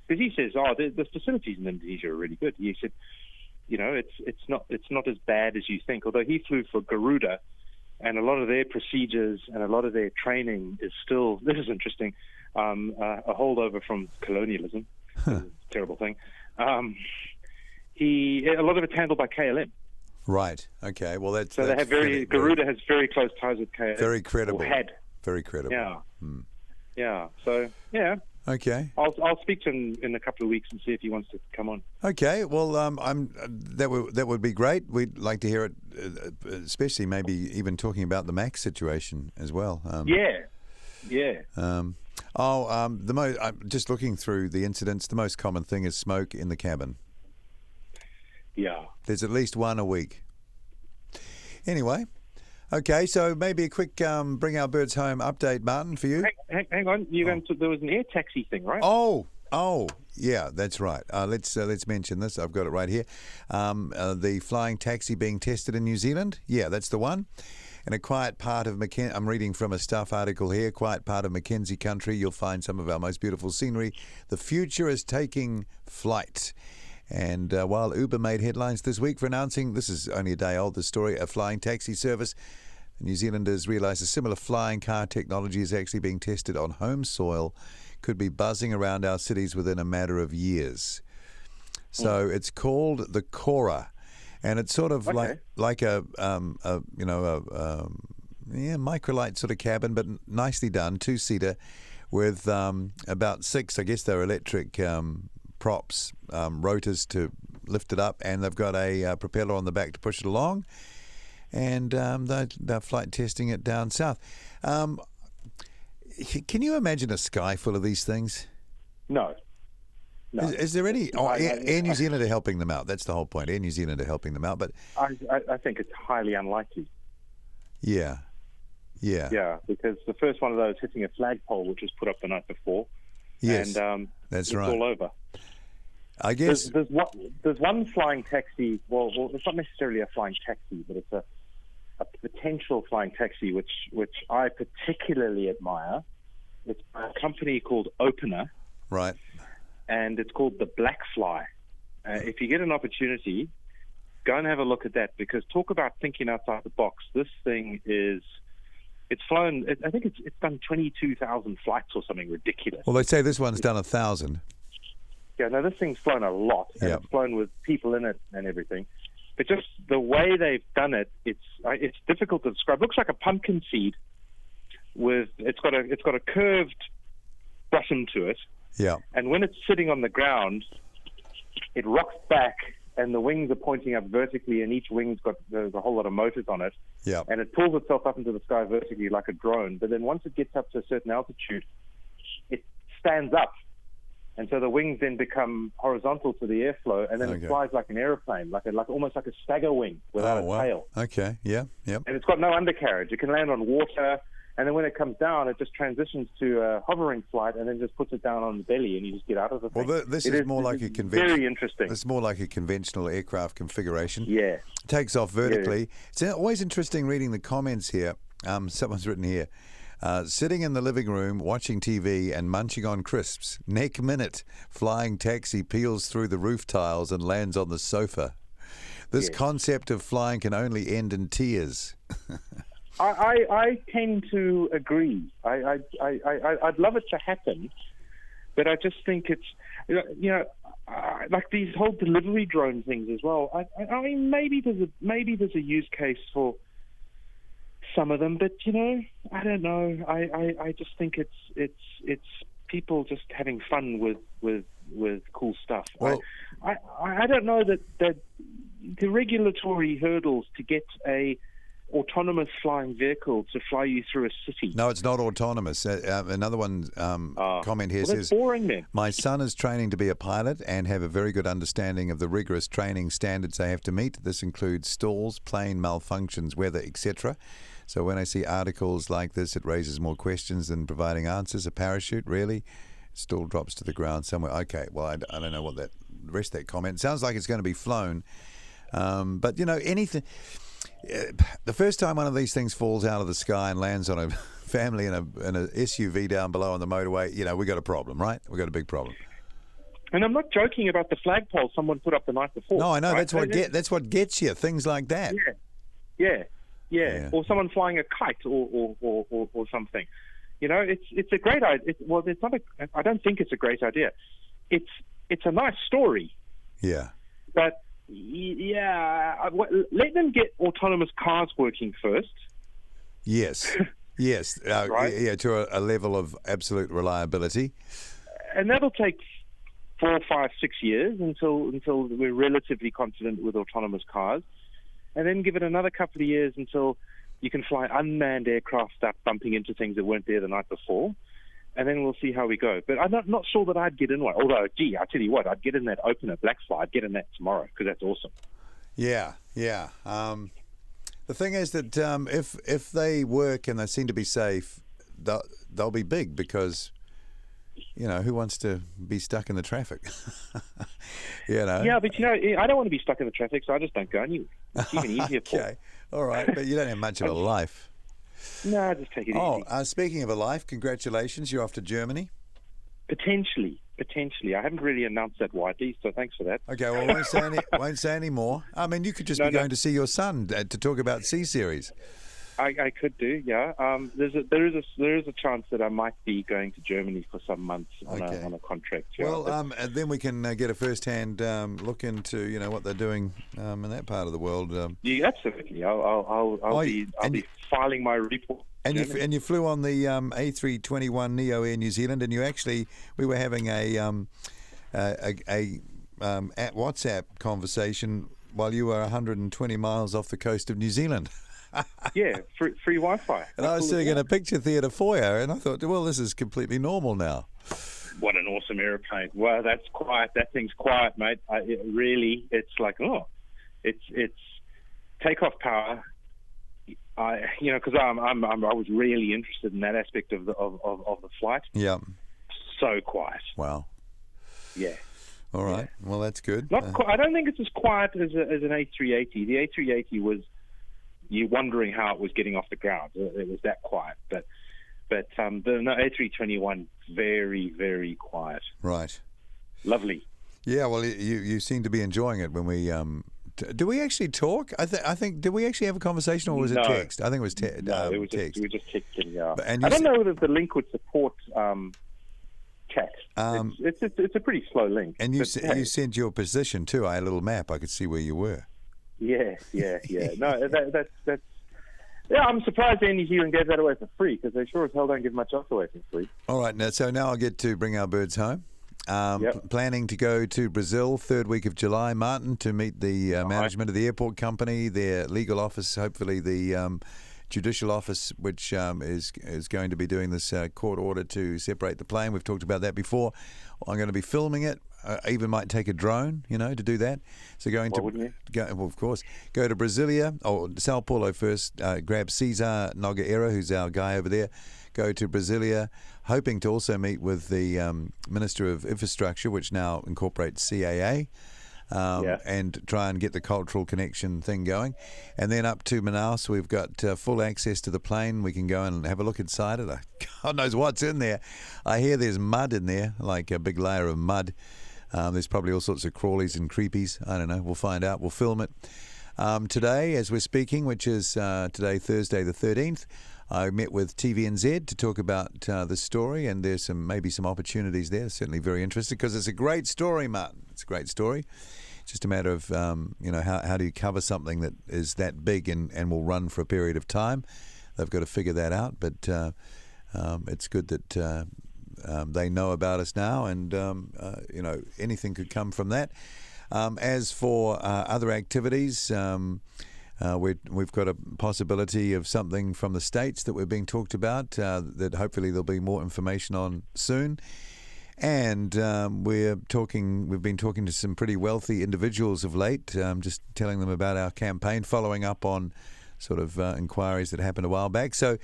Because he says, the facilities in Indonesia are really good. He said, it's not as bad as you think. Although he flew for Garuda, and a lot of their procedures and a lot of their training is still, this is interesting, a holdover from colonialism. Terrible thing. A lot of it's handled by KLM. Right. Okay. Well, that's so. They have Garuda has very close ties with KLM. Very credible. Or had. Very credible. Yeah. Hmm. Yeah. So Okay. I'll speak to him in a couple of weeks and see if he wants to come on. Okay. Well, that would be great. We'd like to hear it, especially maybe even talking about the MAX situation as well. Yeah. I'm just looking through the incidents. The most common thing is smoke in the cabin. Yeah. There's at least one a week. Anyway, okay, so maybe a quick Bring Our Birds Home update, Martin, for you. Hang on. There was an air taxi thing, right? Oh, yeah, that's right. Let's mention this. I've got it right here. The flying taxi being tested in New Zealand. Yeah, that's the one. In a quiet part of I'm reading from a Stuff article here, quiet part of Mackenzie country, you'll find some of our most beautiful scenery. The future is taking flight. And while Uber made headlines this week for announcing, this is only a day old, the story, a flying taxi service, New Zealanders realise a similar flying car technology is actually being tested on home soil, could be buzzing around our cities within a matter of years. So it's called the Cora, and it's sort of like a microlight sort of cabin, but nicely done, 2-seater with about 6, I guess they're electric props, rotors to lift it up, and they've got a propeller on the back to push it along, and they're flight testing it down south. Can you imagine a sky full of these things? No. Is there any? Air New Zealand are helping them out. That's the whole point. Air New Zealand are helping them out, but I think it's highly unlikely. Yeah, because the first one of those hitting a flagpole, which was put up the night before. Yes, and that's it's right. all over. I guess there's one flying taxi. Well, it's not necessarily a flying taxi, but it's a potential flying taxi, which I particularly admire. It's a company called Opener, right? And it's called the Black Fly. If you get an opportunity, go and have a look at that, because talk about thinking outside the box. This thing it's flown. I think it's done 22,000 flights or something ridiculous. Well, they say this one's done 1,000. Yeah, no, this thing's flown a lot, and Yeah. it's flown with people in it and everything. but just the way they've done it, it's difficult to describe. It looks like a pumpkin seed it's got a curved bottom to it. Yeah. And when it's sitting on the ground, it rocks back, and the wings are pointing up vertically, and each wing's got there's a whole lot of motors on it. Yeah. And it pulls itself up into the sky vertically like a drone. But then once it gets up to a certain altitude, it stands up. And so the wings then become horizontal to the airflow, and then it flies like an airplane, like almost like a stagger wing without a tail. Okay, yeah. And it's got no undercarriage. It can land on water, and then when it comes down, it just transitions to a hovering flight, and then just puts it down on the belly, and you just get out of the thing. Well, this is more like a conventional. Very interesting. It's more like a conventional aircraft configuration. Yeah. It takes off vertically. Yeah. It's always interesting reading the comments here. Someone's written here. Sitting in the living room, watching TV and munching on crisps. Neck minute, flying taxi peels through the roof tiles and lands on the sofa. This concept of flying can only end in tears. I tend to agree. I'd love it to happen, but I just think it's, like these whole delivery drone things as well. I mean, maybe there's a use case for some of them, but I don't know. I just think it's people just having fun with cool stuff. Well, I don't know that the regulatory hurdles to get a autonomous flying vehicle to fly you through a city. No, it's not autonomous. Another one comment here says, boring, then. My son is training to be a pilot and have a very good understanding of the rigorous training standards they have to meet. This includes stalls, plane malfunctions, weather, etc. So when I see articles like this, it raises more questions than providing answers. A parachute, really? Stall drops to the ground somewhere. Okay, well, I don't know what the rest of that comment. Sounds like it's going to be flown. But, anything... The first time one of these things falls out of the sky and lands on a family in a SUV down below on the motorway, we got a problem, right? We got a big problem. And I'm not joking about the flagpole someone put up the night before. No, I know. Right? That's what gets you. Things like that. Yeah. Or someone flying a kite or something. It's a great idea. It's not. I don't think it's a great idea. It's a nice story. Yeah. But let them get autonomous cars working first. Yes. Yes. Right? Yeah, to a level of absolute reliability. And that'll take 4, 5, 6 years until we're relatively confident with autonomous cars. And then give it another couple of years until you can fly unmanned aircraft start bumping into things that weren't there the night before. And then we'll see how we go. But I'm not sure that I'd get in one. Although, I tell you what, I'd get in that opener Blackfly. I'd get in that tomorrow because that's awesome. Yeah. The thing is that if they work and they seem to be safe, they'll be big because, who wants to be stuck in the traffic? Yeah, but I don't want to be stuck in the traffic, so I just don't go anywhere. It's even easier for me. Okay, all right, but you don't have much of a life. No, just take it easy. Speaking of a life, congratulations, you're off to Germany. Potentially. I haven't really announced that widely, so thanks for that. Okay, well, won't say any more. I mean, you could just be going to see your son to talk about C-Series. I could do, yeah. There is a chance that I might be going to Germany for some months on a contract. Yeah. Well, and then we can get a first-hand look into what they're doing in that part of the world. Yeah, absolutely. I'll be filing my report. And you flew on the A321 Neo Air New Zealand, and we were having a at WhatsApp conversation while you were 120 miles off the coast of New Zealand. Yeah, free Wi-Fi. And I was sitting in a picture theatre foyer, and I thought, well, this is completely normal now. What an awesome airplane! Well, that's quiet. That thing's quiet, mate. It's like, it's takeoff power. Because I was really interested in that aspect of the flight. Yeah. So quiet. Wow. Yeah. All right. Yeah. Well, that's good. I don't think it's as quiet as an A380. The A380 was you wondering how it was getting off the ground. It was that quiet. But the A321 very, very quiet. Right. Lovely. Yeah. Well, you seem to be enjoying it when we. Do we actually talk? I think. Did we actually have a conversation, or was it text? I think it was text. No, it was text. We were just texting. Yeah. I don't know whether the link would support chat. It's a pretty slow link. And you sent your position too. I had a little map. I could see where you were. Yeah. No, that's. Yeah, I'm surprised Air New Zealand gave that away for free, because they sure as hell don't give much else away for free. All right, now I get to bring our birds home. Yep. Planning to go to Brazil third week of July, Martin, to meet the management of the airport company, their legal office, hopefully the judicial office, which is going to be doing this court order to separate the plane. We've talked about that before. I'm going to be filming it. I even might take a drone, to do that. So Why wouldn't you? well, of course, go to Brasilia, or Sao Paulo first, grab Cesar Nogueira, who's our guy over there, go to Brasilia, hoping to also meet with the Minister of Infrastructure, which now incorporates CAA, and try and get the cultural connection thing going. And then up to Manaus, we've got full access to the plane. We can go and have a look inside it. God knows what's in there. I hear there's mud in there, like a big layer of mud. There's probably all sorts of crawlies and creepies. I don't know. We'll find out. We'll film it. Today, as we're speaking, which is today, Thursday the 13th, I met with TVNZ to talk about the story, and there's maybe some opportunities there. Certainly very interested, because it's a great story, Martin. It's a great story. It's just a matter of, how do you cover something that is that big and will run for a period of time? They've got to figure that out, but it's good that they know about us now, and, anything could come from that. As for other activities, we've got a possibility of something from the States that we're being talked about, that hopefully there'll be more information on soon. And we've been talking to some pretty wealthy individuals of late, just telling them about our campaign, following up on sort of inquiries that happened a while back. So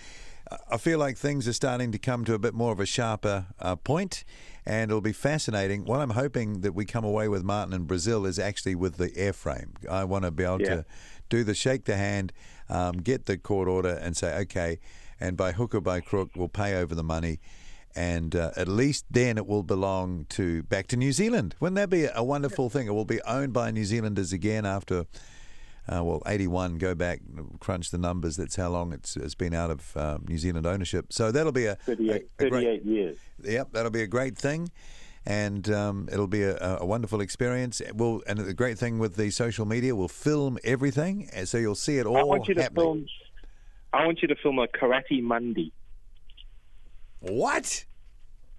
I feel like things are starting to come to a bit more of a sharper point, and it'll be fascinating. What I'm hoping that we come away with, Martin, in Brazil is actually with the airframe. I want to be able to shake the hand, get the court order and say, okay, and by hook or by crook, we'll pay over the money. And at least then it will belong back to New Zealand. Wouldn't that be a wonderful thing? It will be owned by New Zealanders again after, 81, go back, crunch the numbers. That's how long it's been out of New Zealand ownership. So that'll be 38 years. Yep, that'll be a great thing. And it'll be a wonderful experience. And the great thing with the social media, we'll film everything, and so you'll see it all happening. I want you to film a Karate Monday. What?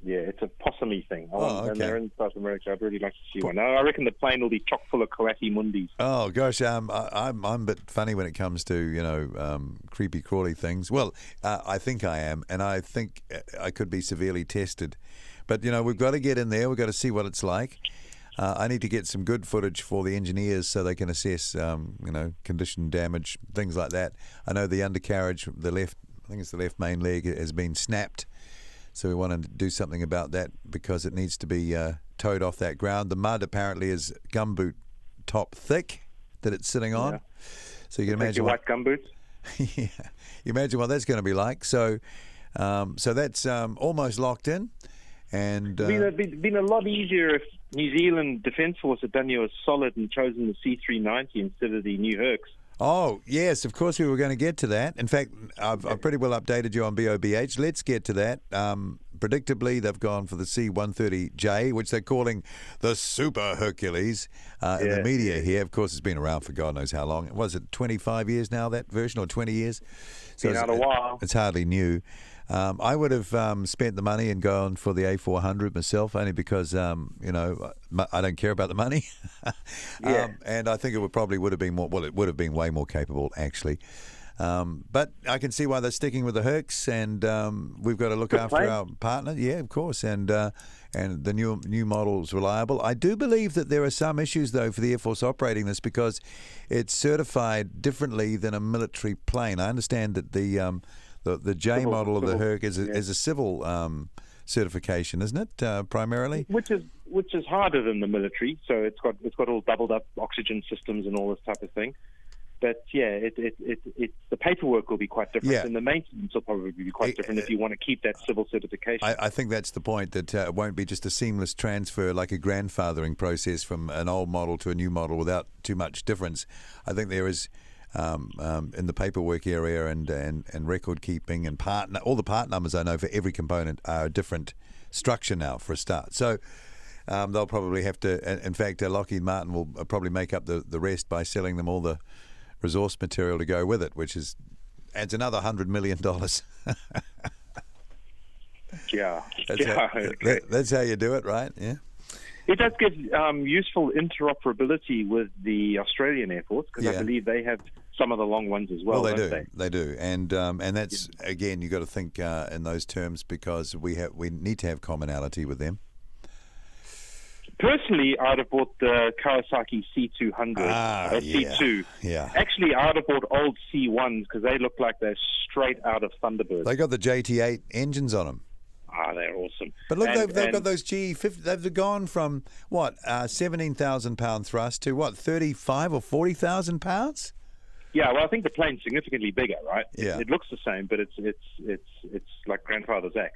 Yeah, it's a possum-y thing. Okay. And they're in South America. I'd really like to see one. I reckon the plane will be chock full of Karate Mundis. Oh gosh, I'm a bit funny when it comes to creepy crawly things. Well, I think I am, and I think I could be severely tested. But we've got to get in there. We've got to see what it's like. I need to get some good footage for the engineers so they can assess, condition damage, things like that. I know the undercarriage, the left main leg, has been snapped. So we want to do something about that because it needs to be towed off that ground. The mud apparently is gumboot top thick that it's sitting on. Yeah. So you can imagine your white gumboots. Yeah, you imagine what that's going to be like. So, so that's almost locked in. And it'd been a lot easier if New Zealand Defence Force had done you a solid and chosen the C390 instead of the new Hercs. Oh, yes, of course we were going to get to that. In fact, I've pretty well updated you on BOBH. Let's get to that. Predictably, they've gone for the C-130J, which they're calling the Super Hercules in the media here. Of course, it's been around for God knows how long. Was it 25 years now, that version, or 20 years? So been out a while. It's hardly new. I would have spent the money and gone for the A400 myself, only because I don't care about the money. And I think it would have been more. Well, it would have been way more capable actually. But I can see why they're sticking with the Hercs, and we've got to look after our partner. Yeah, of course, and the new model's reliable. I do believe that there are some issues though for the Air Force operating this because it's certified differently than a military plane. I understand that the J model of the Herc is a civil certification, isn't it? Primarily, which is harder than the military. So it's got all doubled up oxygen systems and all this type of thing. But yeah, the paperwork will be quite different, and the maintenance will probably be quite different if you want to keep that civil certification. I think that's the point, that it won't be just a seamless transfer like a grandfathering process from an old model to a new model without too much difference. I think there is. In the paperwork area and record keeping and all the part numbers I know for every component are a different structure now for a start. So they'll probably have to. In fact, Lockheed Martin will probably make up the rest by selling them all the resource material to go with it, which adds another $100 million. Yeah. That's how you do it, right? Yeah. It does give useful interoperability with the Australian Air Force, because I believe they have some of the long ones as well. Well, they? They do, and that's again, you've got to think in those terms, because we need to have commonality with them. Personally, I'd have bought the Kawasaki C200 or C2. Yeah. Actually, I'd have bought old C1s because they look like they're straight out of Thunderbird. They got the JT8 engines on them. They're awesome. But look, they've got those GE50. They've gone from 17,000 pound thrust to 35 or 40,000 pounds. Yeah, well, I think the plane's significantly bigger, right? Yeah. It looks the same, but it's like grandfather's X.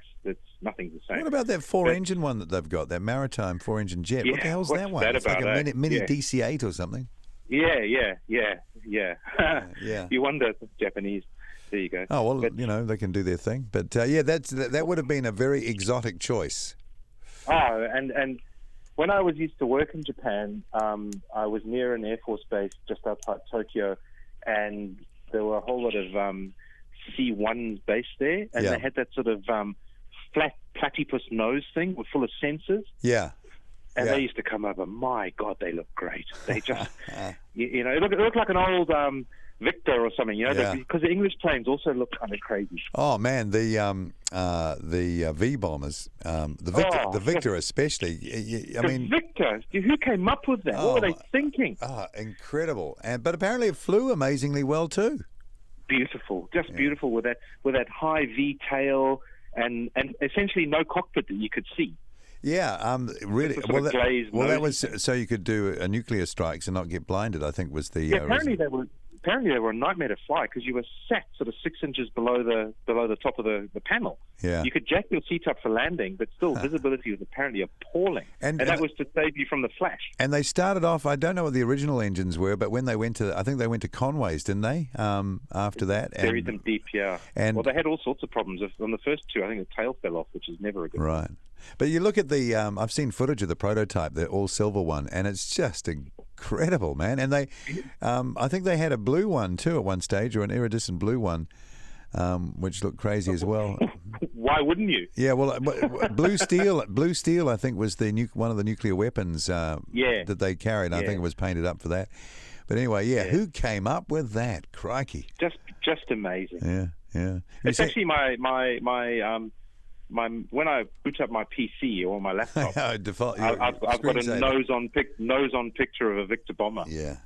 Nothing's the same. What about that four-engine one that they've got? That maritime four-engine jet. Yeah, what the hell's what's that one? that It's about, like a mini yeah. DC-8 or something. Yeah. Yeah. You wonder, Japanese. There you go. Oh well, they can do their thing. But that would have been a very exotic choice. Oh, and when I used to work in Japan, I was near an Air Force base just outside Tokyo, and there were a whole lot of C1s based there, and they had that sort of flat platypus nose thing full of sensors. Yeah. And they used to come over. My God, they look great. They just, it looked like an old Victor or something, because the English planes also look kind of crazy. Oh man, the V bombers, the Victor especially. The Victor, who came up with that? What were they thinking? Incredible! But apparently it flew amazingly well too. Beautiful, just beautiful with that high V tail and essentially no cockpit that you could see. Yeah, really. Well, that was so you could do a nuclear strikes and not get blinded, I think was the. Apparently they were a nightmare to fly because you were sat sort of 6 inches below the top of the panel. Yeah. You could jack your seat up for landing, but still visibility was apparently appalling. And that was to save you from the flash. And they started off, I don't know what the original engines were, but when they I think they went to Conways, didn't they? After that. Buried them deep, yeah. Well, they had all sorts of problems. On the first two, I think the tail fell off, which is never a good thing. Right. But you look at the, I've seen footage of the prototype, the all-silver one, and it's just incredible, man. And they, I think they had a blue one too at one stage, or an iridescent blue one, which looked crazy as well. Why wouldn't you? Yeah, well, blue steel, I think was one of the nuclear weapons that they carried. I think it was painted up for that. But anyway, who came up with that? Crikey! Just amazing. Yeah. It's actually my when I boot up my PC or my laptop, I've got a nose-on picture of a Victor bomber. Yeah.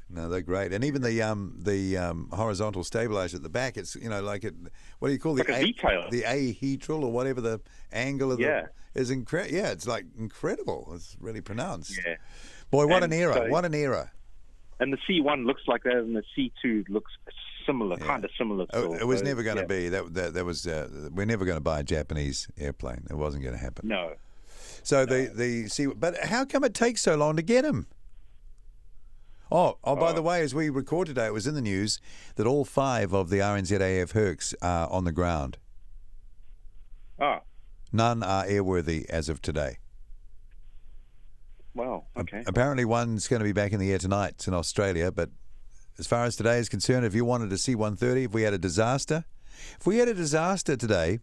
No, they're great, and even the horizontal stabilizer at the back. It's what do you call the V-tail? The ahedral or whatever the angle of is incredible. Yeah, it's like incredible. It's really pronounced. Yeah. Boy, what an era! What an era! And the C1 looks like that, and the C2 looks similar, kind of similar. It was never going to be that was we're never going to buy a Japanese airplane. It wasn't going to happen. No. So but how come it takes so long to get them? By the way, as we record today, it was in the news that all 5 of the RNZAF Hercs are on the ground. None are airworthy as of today. Wow. Okay. Apparently, one's going to be back in the air tonight. It's in Australia, but as far as today is concerned, if you wanted a C-130, if we had a disaster today,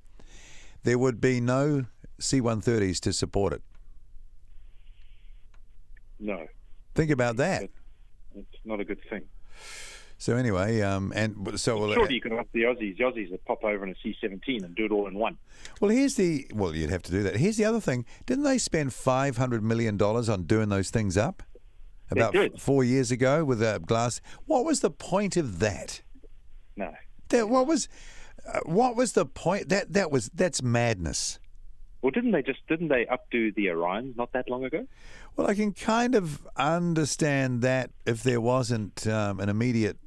there would be no C-130s to support it. No. Think about that. It's not a good thing. So anyway, surely you can ask the Aussies. The Aussies would pop over in a C-17 and do it all in one. Well, you'd have to do that. Here's the other thing. Didn't they spend $500 million on doing those things up? About 4 years ago with a glass. What was the point of that? No. What was the point? That's madness. Well, didn't they updo the Orion not that long ago? Well, I can kind of understand that if there wasn't an immediate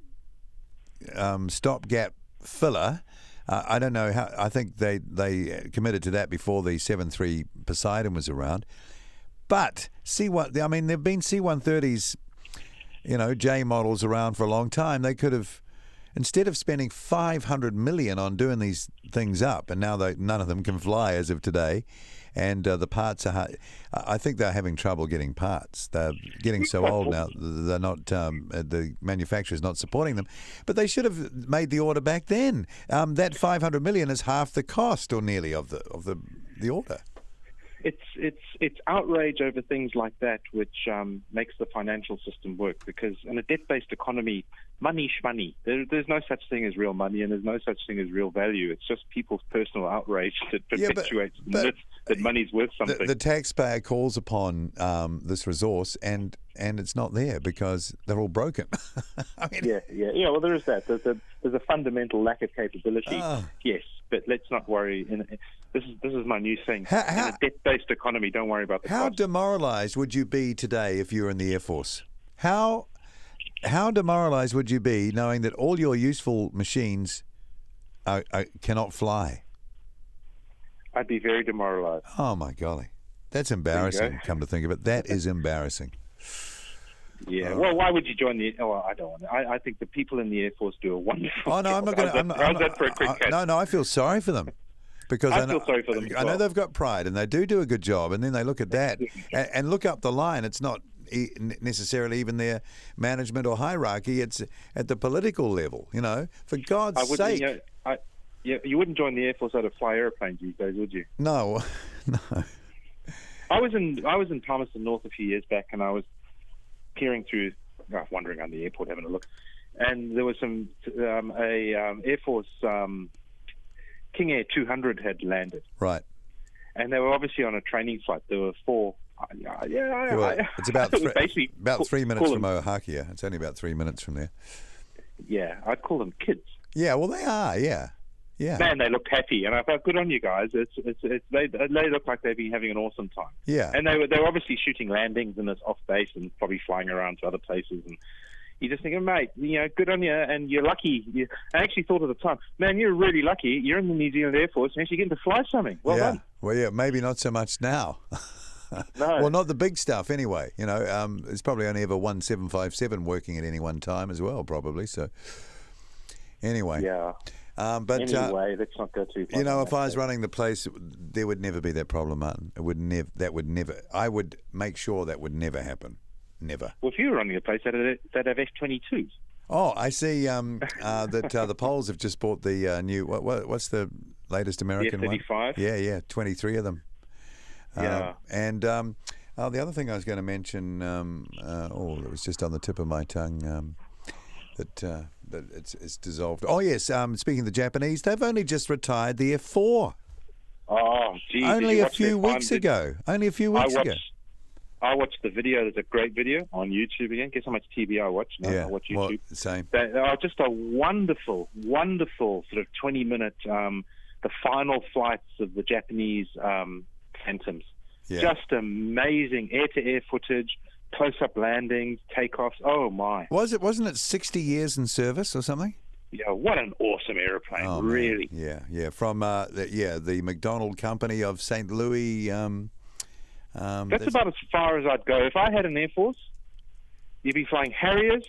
stopgap filler. I don't know how. I think they committed to that before the 7.3 Poseidon was around. But there've been C-130s, J models around for a long time. They could have, instead of spending $500 million on doing these things up, and now none of them can fly as of today, and the parts are hard. I think they're having trouble getting parts. They're getting so old now. They're not. The manufacturer's not supporting them, but they should have made the order back then. That $500 million is half the cost, or nearly, of the order. It's outrage over things like that which makes the financial system work, because in a debt-based economy, money's money. There's no such thing as real money, and there's no such thing as real value. It's just people's personal outrage that perpetuates the myth that money's worth something. The taxpayer calls upon this resource, and it's not there because they're all broken. I mean, yeah. Well, there is that. There's a fundamental lack of capability. Yes, but let's not worry. This is my new thing. In a debt-based economy, don't worry about the How cost. demoralized would you be today if you were in the Air Force? How demoralized would you be knowing that all your useful machines cannot fly? I'd be very demoralized. Oh, my golly. That's embarrassing, come to think of it. That is embarrassing. Yeah. Well, why would you join the? Oh, I don't want to. I think the people in the Air Force do a wonderful. Oh no, I'm not going to. How's that for a quick catch? No, I feel sorry for them. Because I feel sorry for them as I know well. they've got pride and they do a good job, and then they look at that and look up the line. It's not necessarily even their management or hierarchy. It's at the political level. For God's sake. You wouldn't join the Air Force out of fly airplanes these days, would you? No, no. I was in Palmerston North a few years back, and I was peering through, wandering around the airport having a look, and there was some Air Force King Air 200 had landed. Right. And they were obviously on a training flight. There were four. It's about 3 minutes from Oaxaca. It's only about 3 minutes from there. Yeah, I'd call them kids. Yeah, well, they are. Yeah. Man, they looked happy, and I thought, good on you guys. They look like they've been having an awesome time. Yeah. And they were obviously shooting landings in this off base and probably flying around to other places. And you just thinking, mate, good on you, and you're lucky. I actually thought at the time, man, you're really lucky. You're in the New Zealand Air Force and actually getting to fly something. Well done. Well, yeah, maybe not so much now. No. Well, not the big stuff anyway. There's probably only ever one 757 working at any one time as well, probably. So, anyway. Yeah. But anyway, let's not go too far. If I was running the place, there would never be that problem, Martin. It would never. That would never. I would make sure that would never happen. Never. Well, if you were running a place, they'd have F-22s. Oh, I see. That the Poles have just bought the new. What's the latest American one? F-35. Yeah, 23 of them. Yeah. And the other thing I was going to mention, it was just on the tip of my tongue, that it's dissolved. Oh, yes, speaking of the Japanese, they've only just retired the F4. Oh, geez. Only a few weeks ago. I watched the video. There's a great video on YouTube again. Guess how much TV I watch? No, I watch YouTube. Well, same. They are just a wonderful, wonderful sort of 20-minute, the final flights of the Japanese Phantoms. Yeah. Just amazing air-to-air footage, close-up landings, takeoffs. Oh, my. Wasn't it 60 years in service or something? Yeah, what an awesome airplane, oh, really. Man. Yeah. From the McDonald Company of St. Louis. That's about as far as I'd go. If I had an Air Force, you'd be flying Harriers,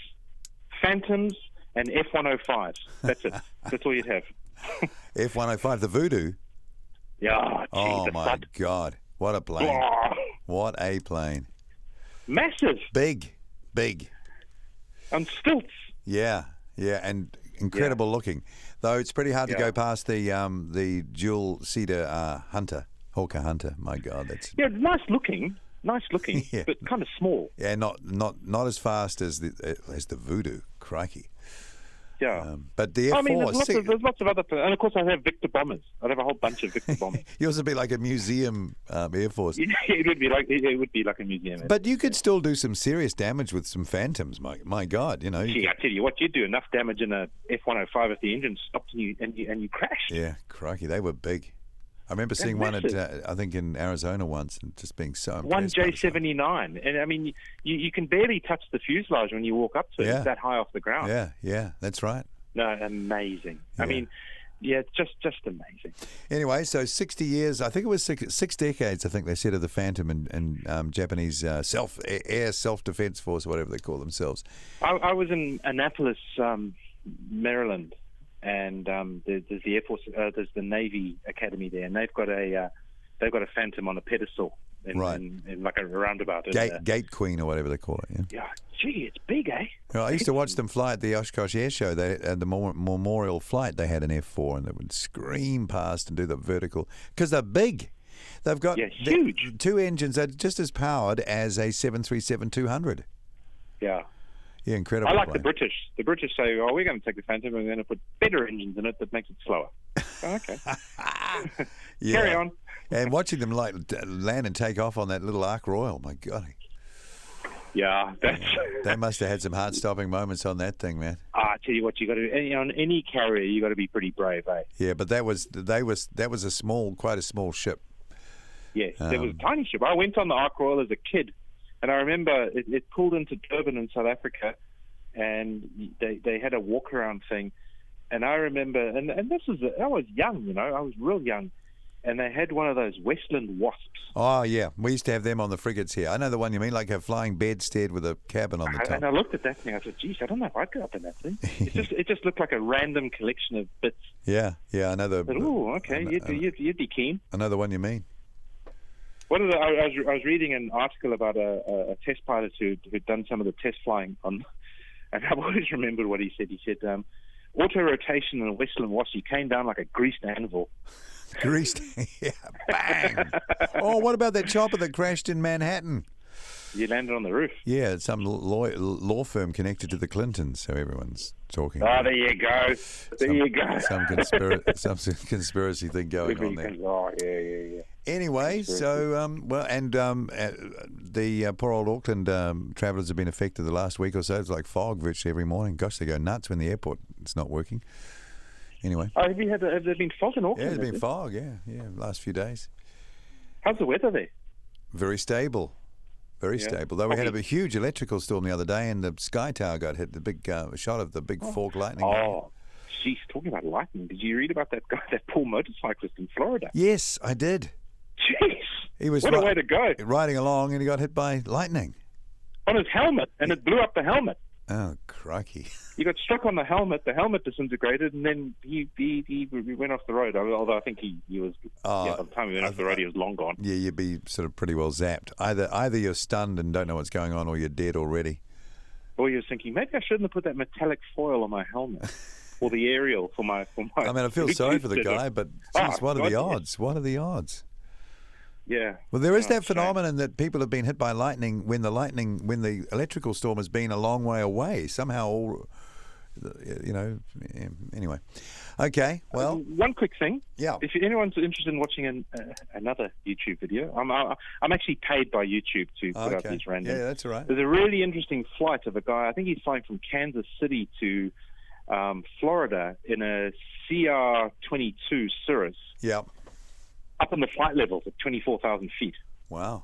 Phantoms, and F-105s. That's it. That's all you'd have. F-105, the Voodoo. Yeah. Oh, my God. What a plane. Oh. What a plane. Massive. Big. On stilts. Yeah, and incredible looking. Though it's pretty hard to go past the dual-seater Hawker Hunter. My God, that's... Yeah, nice looking, yeah. But kind of small. Yeah, not as fast as the Voodoo. Crikey. Yeah. But the F4... there's lots of other... And, of course, I have Victor bombers. I'd have a whole bunch of Victor bombers. Yours would be like a museum Air Force. It would be like a museum. But you could still do some serious damage with some Phantoms. My God, Gee, I tell you what, you'd do enough damage in a F-105 if the engine stopped and you crashed. Yeah, crikey, they were big. I remember seeing one at, I think, in Arizona once, and just being so impressed. One J79, and I mean, you can barely touch the fuselage when you walk up to it. It's that high off the ground. Yeah, that's right. No, amazing. Yeah. I mean, yeah, just amazing. Anyway, so 60 years, I think it was six decades, I think they said, of the Phantom and Japanese air self-defense force, whatever they call themselves. I was in Annapolis Maryland, and there's the Air Force, there's the Navy Academy there, and they've got a Phantom on a pedestal in like a roundabout. Gate Queen or whatever they call it. Yeah, gee, it's big, eh? Well, I used to watch them fly at the Oshkosh Air Show. They at the memorial flight. They had an F4, and they would scream past and do the vertical because they're big. They've got huge. Two engines that are just as powered as a 737-200. Yeah. Yeah, incredible. I like plane. the British. The British say, "Oh, we're going to take the Phantom and we're going to put better engines in it that makes it slower." Oh, okay. Yeah. Carry on. And watching them like land and take off on that little Ark Royal, my God. Yeah, that's. They must have had some heart-stopping moments on that thing, man. I tell you what, you got to on any carrier, you got to be pretty brave, eh? Yeah, but that was quite a small ship. Yes, there was a tiny ship. I went on the Ark Royal as a kid, and I remember it pulled into Durban in South Africa, and they had a walk-around thing. And I remember, and I was young, I was real young, and they had one of those Westland Wasps. Oh, yeah. We used to have them on the frigates here. I know the one you mean, like a flying bedstead with a cabin on the top. And I looked at that thing, I said, geez, I don't know if I'd go up in that thing. It just looked like a random collection of bits. Yeah, I know the... Oh, okay, you'd be keen. I know the one you mean. I was reading an article about a test pilot who'd done some of the test flying on, and I've always remembered what he said. He said, auto-rotation in a Westland Wasp, he came down like a greased anvil. Greased? Yeah, bang! Oh, what about that chopper that crashed in Manhattan? You landed on the roof. Yeah, it's some law firm connected to the Clintons, so everyone's talking. Oh, there you go. You go. Some conspiracy thing going on there. Oh, yeah. Anyway, so the poor old Auckland travellers have been affected the last week or so. It's like fog virtually every morning. Gosh, they go nuts when the airport is not working. Anyway. Oh, have there been fog in Auckland? Yeah, there's been fog. Yeah, last few days. How's the weather there? Very stable. Very stable. Though we had a huge electrical storm the other day, and the Sky Tower got hit. The big shot of the big fork lightning. Oh, geez, talking about lightning. Did you read about that guy, that poor motorcyclist in Florida? Yes, I did. Jeez, he was what a way to go! Riding along, and he got hit by lightning on his helmet, and it blew up the helmet. Oh, crikey! He got struck on the helmet. The helmet disintegrated, and then he went off the road. Although I think he was. By the time he went off the road, he was long gone. Yeah, you'd be sort of pretty well zapped. Either you're stunned and don't know what's going on, or you're dead already. Or you're thinking, maybe I shouldn't have put that metallic foil on my helmet, or the aerial for my. I mean, I feel sorry for the guy, but geez, what are the odds? What are the odds? Yeah. Well, there is that phenomenon that people have been hit by lightning when the electrical storm has been a long way away. Somehow, anyway. Okay, well. One quick thing. Yeah. If anyone's interested in watching another YouTube video, I'm actually paid by YouTube to put out these random. Yeah, that's all right. There's a really interesting flight of a guy. I think he's flying from Kansas City to Florida in a CR-22 Cirrus. Yeah. Up in the flight levels at 24,000 feet. Wow.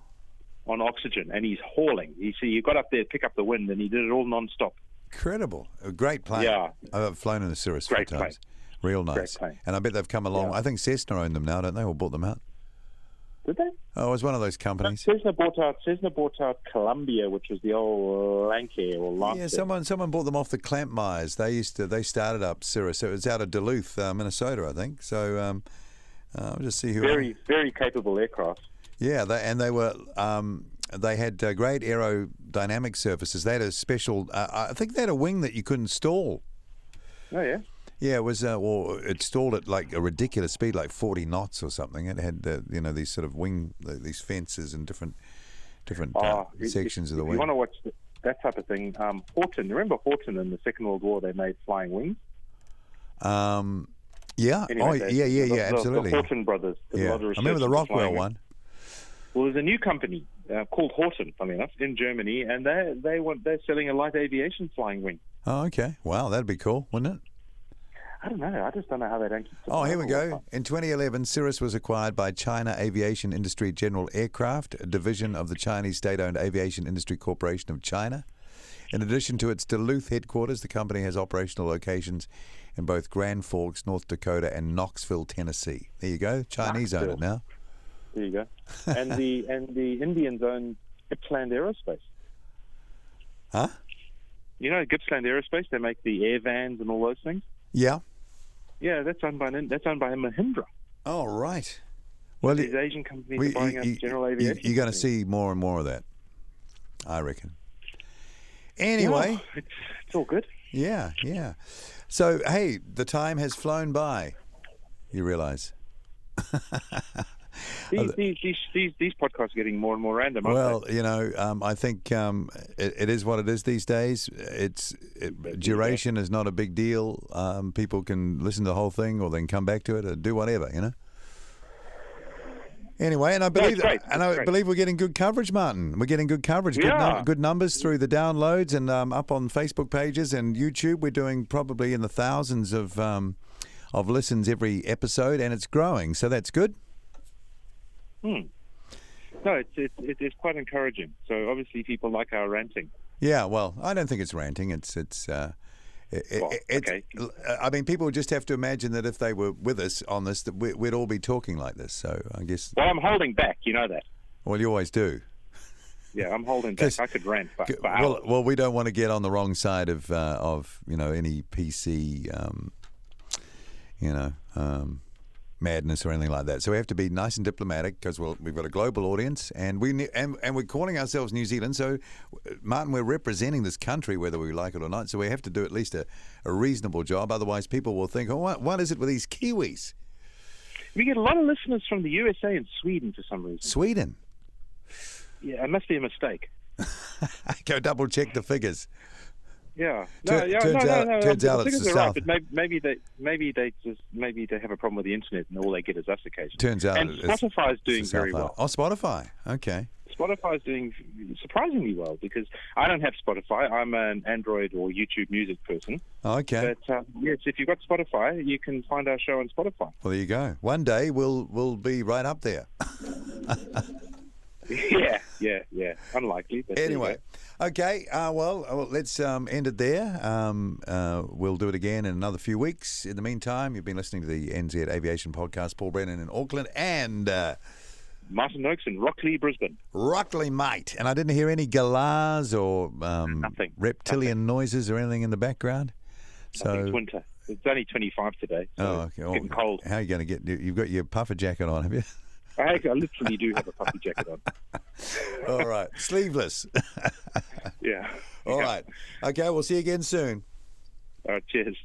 On oxygen, and he's hauling. He got up there to pick up the wind, and he did it all non-stop. Incredible. A great plane. Yeah. I've flown in a Cirrus a few times. Plane. Real nice. Great plane. And I bet they've come along. Yeah. I think Cessna own them now, don't they? Or bought them out? Did they? Oh, it was one of those companies. Cessna bought out Columbia, which was the old Lancair or Lancair. Yeah, someone bought them off the Clampmeyers. They started up Cirrus. So it was out of Duluth, Minnesota, I think. So I'll just see who. Very capable aircraft. Yeah, they were. They had great aerodynamic surfaces. They had a special. I think they had a wing that you couldn't stall. Oh yeah. Yeah, it was. It stalled at like a ridiculous speed, like 40 knots or something. It had these sort of wing, these fences and different sections of the wing. If you want to watch that type of thing, Horton. Remember Horton in the Second World War? They made flying wings. Yeah. Anyway, Absolutely. The Horton brothers. Yeah. I remember the Rockwell one. Well, there's a new company called Horton, funny enough, in Germany, and they're selling a light aviation flying wing. Oh, okay. Wow, that'd be cool, wouldn't it? I don't know. I just don't know how they don't keep. Oh, here we go. In 2011, Cirrus was acquired by China Aviation Industry General Aircraft, a division of the Chinese state-owned Aviation Industry Corporation of China. In addition to its Duluth headquarters, the company has operational locations in both Grand Forks, North Dakota, and Knoxville, Tennessee. There you go. Chinese own it now. There you go. And the Indians own Ipland Aerospace. Huh? You know, Gippsland Aerospace, they make the air vans and all those things. Yeah. Yeah, that's owned by Mahindra. Oh, right. Well, These Asian companies are buying up general aviation. You're going to see more and more of that, I reckon. Anyway. Yeah, it's all good. Yeah. So, hey, the time has flown by, you realise. These podcasts are getting more and more random, aren't Well, they? you know, I think it is what it is these days. Duration is not a big deal. People can listen to the whole thing or they can come back to it or do whatever, you know. Anyway, and I believe we're getting good coverage, Martin. We're getting good coverage, good numbers through the downloads and up on Facebook pages and YouTube. We're doing probably in the thousands of listens every episode, and it's growing. So that's good. No, it's quite encouraging. So obviously people like our ranting. Yeah, well, I don't think it's ranting. It's okay. I mean, people just have to imagine that if they were with us on this, that we'd all be talking like this. So I guess. Well, I'm holding back. You know that. Well, you always do. Yeah, I'm holding back. I could rant for hours. Well, we don't want to get on the wrong side of any PC, madness or anything like that. So we have to be nice and diplomatic because we've got a global audience, and we're calling ourselves New Zealand. So, Martin, we're representing this country whether we like it or not. So we have to do at least a reasonable job. Otherwise, people will think, "Oh, what is it with these Kiwis?" We get a lot of listeners from the USA and Sweden for some reason. Sweden. Yeah, it must be a mistake. Go double check the figures. Yeah. Turns out it's the South. Right, but maybe they have a problem with the internet and all they get is us occasionally. Turns out, and Spotify is doing very well. Oh, Spotify. Okay. Spotify is doing surprisingly well because I don't have Spotify. I'm an Android or YouTube music person. Okay. But yes, if you've got Spotify, you can find our show on Spotify. Well, there you go. One day we'll be right up there. Yeah. Unlikely. But anyway, okay. Well, let's end it there. We'll do it again in another few weeks. In the meantime, you've been listening to the NZ Aviation Podcast. Paul Brennan in Auckland and Martin Oakes in Rockley, Brisbane. Rockley, mate. And I didn't hear any galahs or reptilian noises or anything in the background. So it's winter. It's only 25 today. So okay. It's getting cold. How are you going to get? You've got your puffer jacket on, have you? I literally do have a puffy jacket on. All right. Sleeveless. Yeah. All right. Okay, we'll see you again soon. All right, cheers.